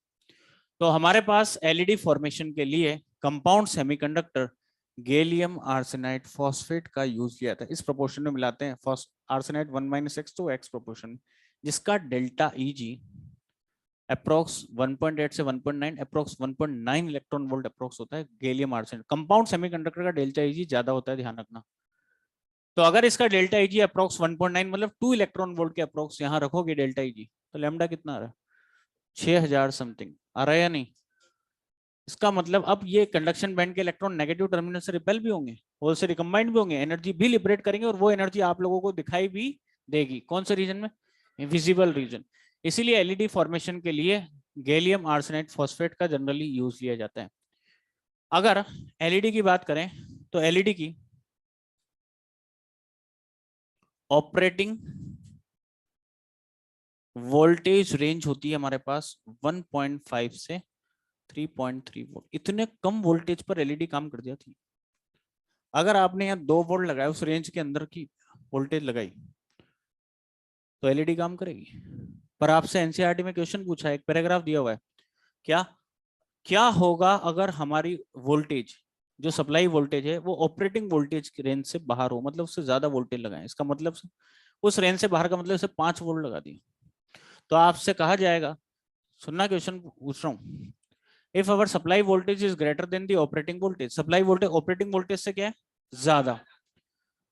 तो हमारे पास एलईडी फॉर्मेशन के लिए compound semiconductor gallium arsenide phosphate का यूज किया था। इस प्रोपोर्शन में मिलाते हैं आर्सेनाइड 1 - x तो x प्रोपोर्शन, जिसका डेल्टा ईजी अप्रोक्स 1.8 से 1.9, अप्रोक्स 1.9 इलेक्ट्रॉन वोल्ट अप्रोक्स होता है गैलियम आर्सेनाइड। कंपाउंड सेमीकंडक्टर का डेल्टा ईजी ज्यादा होता है, ध्यान रखना। तो अगर इसका डेल्टा ईजी अप्रोक्स 1.9 मतलब 2 इलेक्ट्रॉन वोल्ट के अप्रोक्स यहां रखोगे डेल्टा ईजी, तो लैम्डा कितना आ रहा है? 6,000 समथिंग आ रहा है या नहीं? इसका मतलब अब ये कंडक्शन बैंड के इलेक्ट्रॉन नेगेटिव टर्मिनल से रिपेल भी होंगे, होल से रिकम्बाइंड भी होंगे, एनर्जी भी लिबरेट करेंगे और वो एनर्जी आप लोगों को दिखाई भी देगी। कौन से रीजन में? Visible region. इसीलिए एलईडी फॉर्मेशन के लिए गैलियम आर्सेनाइड फॉस्फेट का जनरली यूज लिया जाता है। अगर एलईडी की बात करें तो एलईडी की ऑपरेटिंग वोल्टेज रेंज होती है हमारे पास 1.5 से 3.3 वोल्ट। इतने कम वोल्टेज पर एलईडी काम कर जाती है। अगर आपने यहाँ 2 वोल्ट लगाया, उस रेंज के अंदर की वोल्टेज लगाई, तो एलईडी काम करेगी। पर आपसे एनसीईआरटी में क्वेश्चन पूछा है, एक पैराग्राफ दिया हुआ है, क्या क्या होगा अगर हमारी वोल्टेज जो सप्लाई वोल्टेज है वो ऑपरेटिंग वोल्टेज की रेंज से बाहर हो, मतलब उससे ज्यादा वोल्टेज लगाएं। इसका मतलब उस रेंज से बाहर का मतलब उसे 5 वोल्ट लगा दिए, तो आपसे कहा जाएगा, सुनना क्वेश्चन पूछ रहा हूँ, if our supply voltage is greater than the operating voltage, supply voltage operating voltage से क्या है? ज्यादा,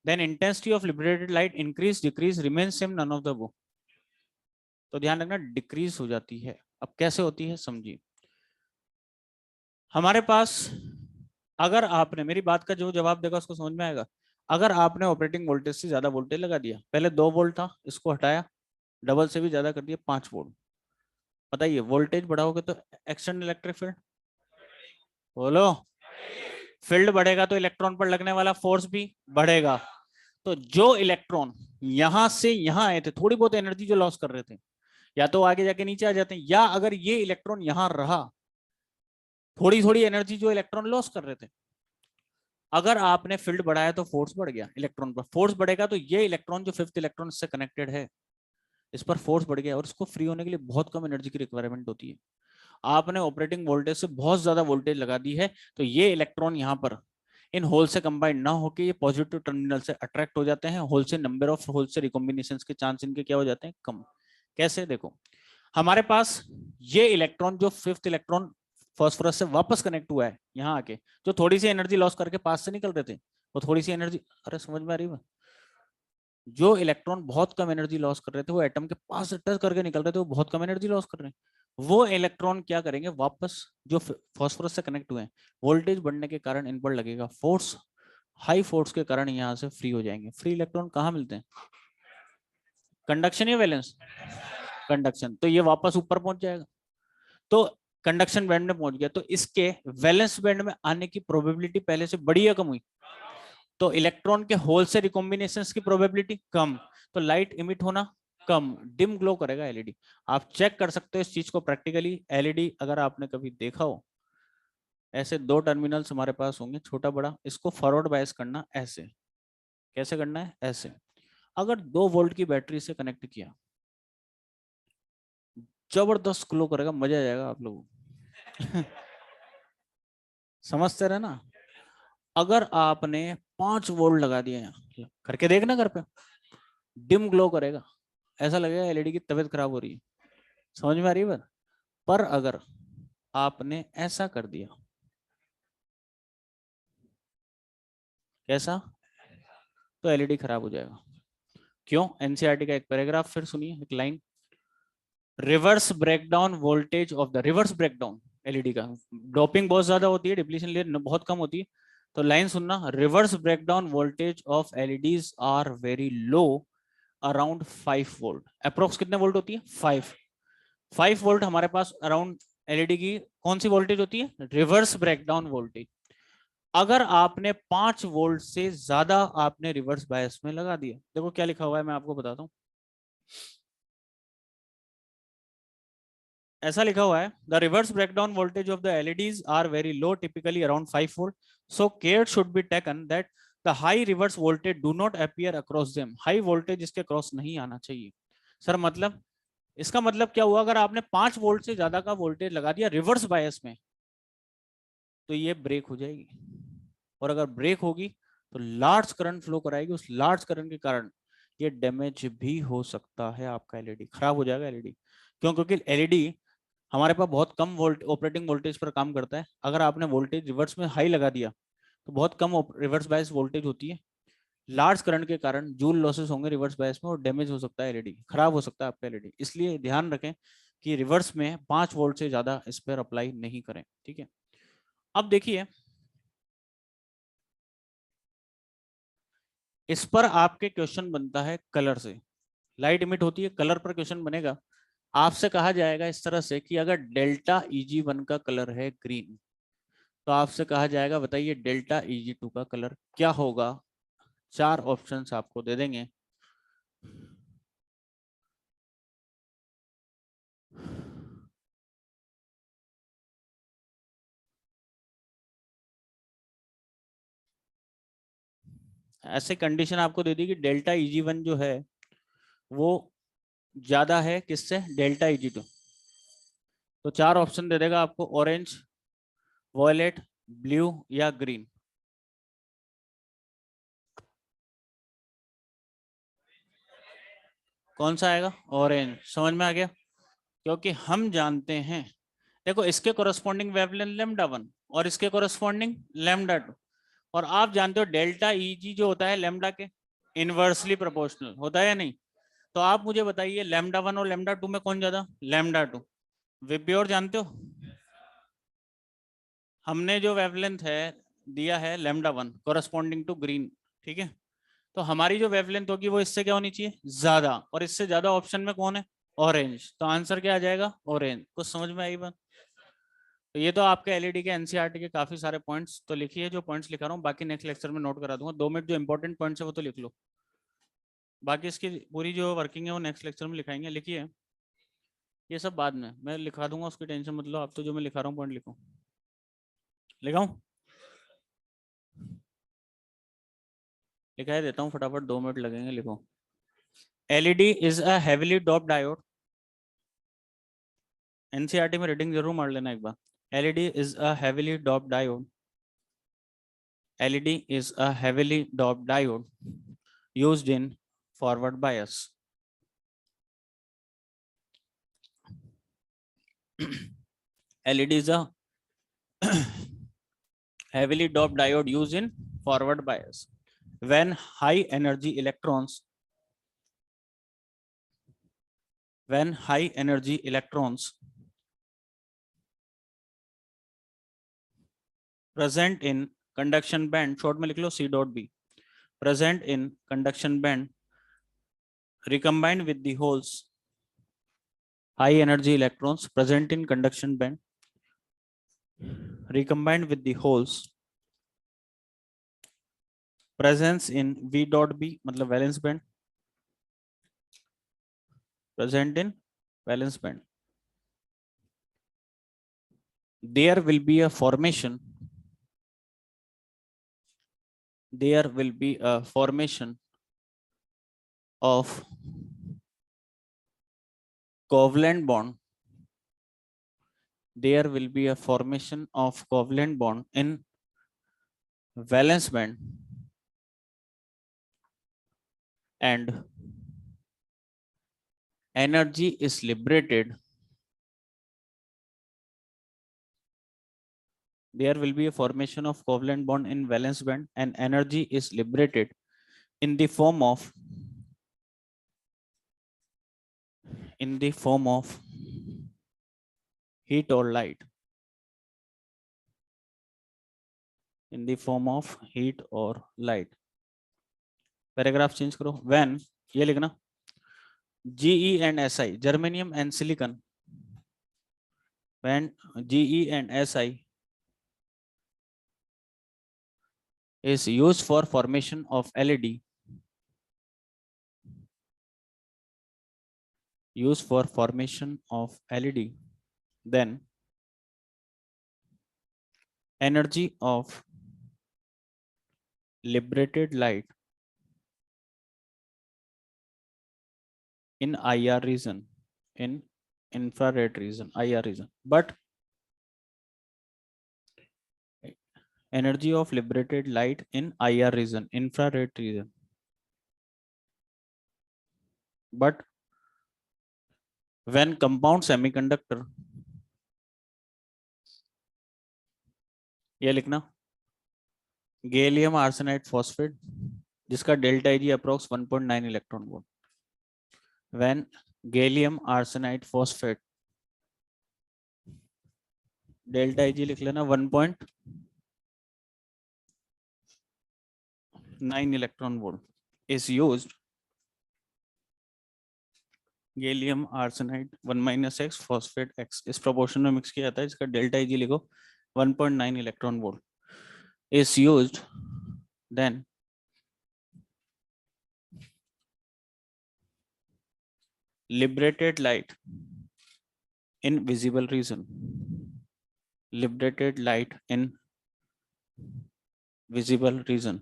then intensity of liberated light increase decrease remain same none of the above. तो ध्यान रखना डिक्रीज हो जाती है। अब कैसे होती है समझिए। हमारे पास अगर आपने मेरी बात का जो जवाब देगा उसको समझ में आएगा। अगर आपने ऑपरेटिंग वोल्टेज से ज्यादा वोल्टेज लगा दिया, पहले 2 वोल्ट था, इसको हटाया, डबल से भी ज्यादा कर दिया 5 वोल्ट, बताइए वोल्टेज बढ़ाओगे तो एक्सटर्नल इलेक्ट्रिक फील्ड, बोलो, फील्ड बढ़ेगा तो इलेक्ट्रॉन पर लगने वाला फोर्स भी बढ़ेगा। तो जो इलेक्ट्रॉन यहां से यहां आए थे, थोड़ी बहुत एनर्जी जो लॉस कर रहे थे, या तो आगे जाके नीचे आ जाते हैं, या अगर ये इलेक्ट्रॉन यहां रहा, थोड़ी थोड़ी एनर्जी जो इलेक्ट्रॉन लॉस कर रहे थे, अगर आपने फील्ड बढ़ाया तो फोर्स बढ़ गया, इलेक्ट्रॉन पर फोर्स बढ़ेगा, तो ये इलेक्ट्रॉन जो 5th इलेक्ट्रॉन से कनेक्टेड है, इस पर फोर्स बढ़ गया और इसको फ्री होने के लिए बहुत कम एनर्जी की रिक्वायरमेंट होती है। आपने ऑपरेटिंग वोल्टेज से बहुत ज्यादा वोल्टेज लगा दी है, तो ये इलेक्ट्रॉन यहाँ पर इन होल से कंबाइंड ना होकर ये पॉजिटिव टर्मिनल से अट्रैक्ट हो जाते हैं, होल से नंबर ऑफ होल से रिकॉम्बिनेशंस के चांस इनके क्या हो जाते हैं? कम। कैसे? देखो, हमारे पास ये इलेक्ट्रॉन जो 5th इलेक्ट्रॉन फास्फोरस से वापस कनेक्ट हुआ है यहाँ आके, जो थोड़ी सी एनर्जी लॉस करके पास से निकल रहे थे, वो थोड़ी सी एनर्जी, अरे समझ में आ रही है? जो इलेक्ट्रॉन बहुत कम एनर्जी लॉस कर रहे थे, वो एटम के पास टच करके निकल रहे थे, वो बहुत कम एनर्जी लॉस कर रहे हैं। वो इलेक्ट्रॉन क्या करेंगे? वापस जो फास्फोरस से कनेक्ट हुए हैं, वोल्टेज बढ़ने के कारण इन पर लगेगा फोर्स, हाई फोर्स के कारण यहाँ से फ्री हो जाएंगे। फ्री इलेक्ट्रॉन कहाँ मिलते हैं? कंडक्शन या वैलेंस? कंडक्शन। तो ये वापस ऊपर पहुंच जाएगा, तो कंडक्शन बैंड में पहुंच गया, तो इसके वैलेंस बैंड में आने की प्रोबेबिलिटी पहले से बड़ी या कम हुई? तो इलेक्ट्रॉन के होल से रिकॉम्बिनेशंस की प्रोबेबिलिटी कम, तो लाइट इमिट होना कम, डिम ग्लो करेगा एलईडी। आप चेक कर सकते हो इस चीज को प्रैक्टिकली। एलईडी अगर आपने कभी देखा हो, ऐसे 2 टर्मिनल्स हमारे पास होंगे, छोटा बड़ा, इसको फॉरवर्ड बायस करना ऐसे, कैसे करना है? ऐसे। अगर 2 वोल्ट की बैटरी से कनेक्ट किया, जबरदस्त ग्लो करेगा, मजा आ जाएगा आप लोगों को। समझते रहे ना? अगर आपने 5 वोल्ट लगा दिया, यहाँ करके देखना घर पे, डिम ग्लो करेगा, ऐसा लगेगा एलईडी की तबीयत खराब हो रही है। समझ में आ रही है बात? पर अगर आपने ऐसा कर दिया, कैसा? तो एलईडी खराब हो जाएगा। क्यों? एनसीईआरटी का एक पैराग्राफ फिर सुनिए, एक line, reverse breakdown voltage of the, reverse breakdown LED का, डोपिंग बहुत ज्यादा होती है, डिप्लीशन लेयर बहुत कम होती है, तो लाइन सुनना, reverse breakdown voltage of LEDs are very low, around 5 volt. Approx कितने वोल्ट होती है? 5 वोल्ट हमारे पास अराउंड एलईडी की कौन सी वोल्टेज होती है? Reverse breakdown voltage. अगर आपने 5 वोल्ट से ज्यादा आपने रिवर्स बायस में लगा दिया, देखो क्या लिखा हुआ है, मैं आपको बताता हूं। ऐसा लिखा हुआ है, the reverse breakdown voltage of the LEDs are very low, typically around 5 volt, so care should be taken that the high reverse voltage do not appear across them, high voltage इसके क्रॉस नहीं आना चाहिए। Sir मतलब, इसका मतलब क्या हुआ? अगर आपने 5 वोल्ट से ज्यादा का वोल्टेज लगा दिया रिवर्स बायस में, तो ये ब्रेक हो जाएगी, और अगर ब्रेक होगी तो लार्ज करंट फ्लो कराएगी, उस लार्ज करंट के कारण ये डैमेज भी हो सकता है, आपका एलईडी खराब हो जाएगा। एलईडी क्यों? क्योंकि एलईडी हमारे पास बहुत कम वोल्ट ऑपरेटिंग वोल्टेज पर काम करता है। अगर आपने वोल्टेज रिवर्स में हाई लगा दिया, तो बहुत कम रिवर्स बायस वोल्टेज होती है, लार्ज करंट के कारण जूल लॉसेस होंगे रिवर्स बायस में, और डैमेज हो सकता है, एलईडी खराब हो सकता है आपका एलईडी। इसलिए ध्यान रखें कि रिवर्स में 5 वोल्ट से ज्यादा इस पर अप्लाई नहीं करें, ठीक है? अब देखिए, इस पर आपके क्वेश्चन बनता है कलर से। लाइट इमिट होती है, कलर पर क्वेश्चन बनेगा। आपसे कहा जाएगा इस तरह से कि अगर डेल्टा Eg1 का कलर है ग्रीन, तो आपसे कहा जाएगा बताइए डेल्टा Eg2 का कलर क्या होगा। 4 ऑप्शंस आपको दे देंगे। ऐसे कंडीशन आपको दे दी कि डेल्टा Eg1 जो है वो ज्यादा है किससे, डेल्टा Eg2। तो 4 ऑप्शन दे देगा आपको, ऑरेंज, वॉयलेट, ब्लू या ग्रीन। कौन सा आएगा, ऑरेंज। समझ में आ गया, क्योंकि हम जानते हैं, देखो इसके कोरस्पॉन्डिंग वेवलेंथ λ1 और इसके कोरस्पॉन्डिंग λ2, और आप जानते हो डेल्टा Eg जो होता है लैम्डा के इनवर्सली प्रोपोर्शनल होता है या नहीं। तो आप मुझे बताइए λ1 और λ2 में कौन ज्यादा, λ2। विब्योर जानते हो, हमने जो वेवलेंथ है दिया है λ1 कोरस्पॉन्डिंग टू ग्रीन, ठीक है। तो हमारी जो वेवलेंथ होगी वो इससे क्या होनी चाहिए, ज्यादा, और इससे ज्यादा ऑप्शन में कौन है, ऑरेंज। तो आंसर क्या आ जाएगा, ऑरेंज। कुछ समझ में आई बात। तो ये तो आपके एलईडी के एनसीईआरटी के काफी सारे पॉइंट्स तो लिखिए, जो पॉइंट्स लिखा रहा हूँ बाकी नेक्स्ट लेक्चर में नोट करा दूंगा। 2 मिनट जो इंपॉर्टेंट पॉइंट्स है वो तो लिख लो, बाकी इसकी पूरी जो वर्किंग है वो नेक्स्ट लेक्चर में लिखाएंगे। लिखिए, ये सब बाद में मैं लिखा दूंगा, उसकी टेंशन मत लो। आप तो जो मैं लिखा रहा हूँ पॉइंट लिखो, लिखाऊं, लिखा देता हूँ फटाफट, 2 मिनट लगेंगे, लिखो। LED is a heavily dope diode. NCERT में रीडिंग जरूर मार लेना एक बार। LED is a heavily dope diode. LED is a heavily doped diode used in forward bias. LED is a heavily doped diode used in forward bias. When high energy electrons present in conduction band, short में लिख लो C dot B, present in conduction band recombined with the holes, high energy electrons present in conduction band recombined with the holes presence in V dot B मतलब valence band, present in valence band, there will be a formation of covalent bond. There will be a formation of covalent bond in valence band, and energy is liberated. There will be a formation of covalent bond in valence band, and energy is liberated in the form of heat or light. In the form of heat or light. Paragraph change करो। When, ये लिखना, Ge and Si, germanium and silicon, when Ge and Si is used for formation of LED, then energy of liberated light in IR region, in infrared region, IR region, but energy of liberated light in IR region, infrared region, but when compound semiconductor, ये लिखना, gallium arsenide phosphate जिसका delta Eg approx 1.9 electron volt, when gallium arsenide phosphate delta I G लिख लेना 1.9 electron volt is used gallium arsenide 1 - x phosphate x इस proportion में mix किया जाता है, इसका डेल्टा आई जी लिखो 1.9 electron volt is used, then liberated light in visible region, liberated light in visible region,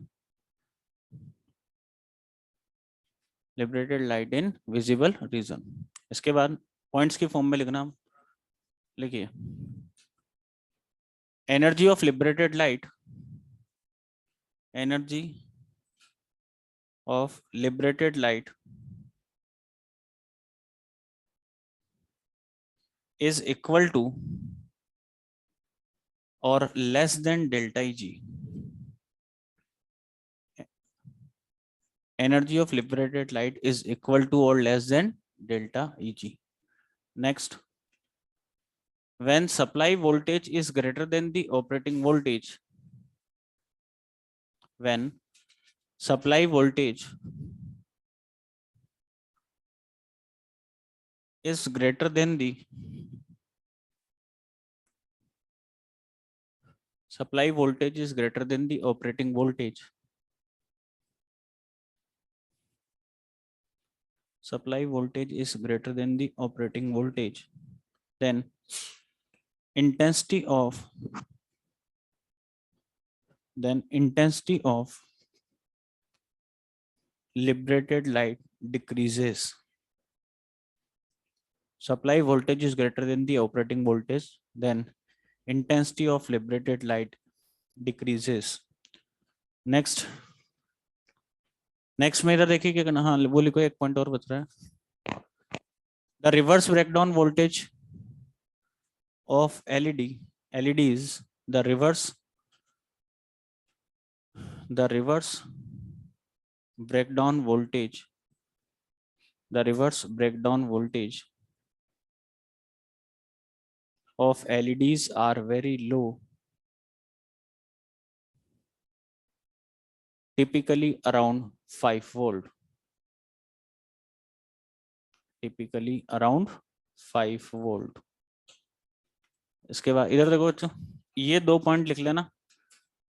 liberated light in visible region। इसके बाद points की फॉर्म में लिखना, लिखिए energy of liberated light, energy of liberated light is equal to or less than delta Eg, energy of liberated light is equal to or less than delta Eg। Next, when supply voltage is greater than the operating voltage, when supply voltage is greater than the supply voltage is greater than the operating voltage, supply voltage is greater than the operating voltage, then intensity of liberated light decreases। Supply voltage is greater than the operating voltage, then intensity of liberated light decreases। Next में इधर देखिए क्या करना, हाँ वो लिखो, एक point और बच रहा है। The reverse breakdown voltage of LEDs, the reverse breakdown voltage of LEDs are very low, typically around 5 volt, typically around 5 volt। इसके बाद इधर देखो बच्चों, ये 2 पॉइंट लिख लेना।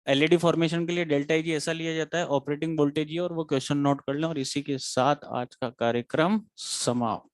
एलईडी फॉर्मेशन के लिए डेल्टा आई जी ऐसा लिया जाता है, ऑपरेटिंग वोल्टेज, और वो क्वेश्चन नोट कर लें। और इसी के साथ आज का कार्यक्रम समाप्त।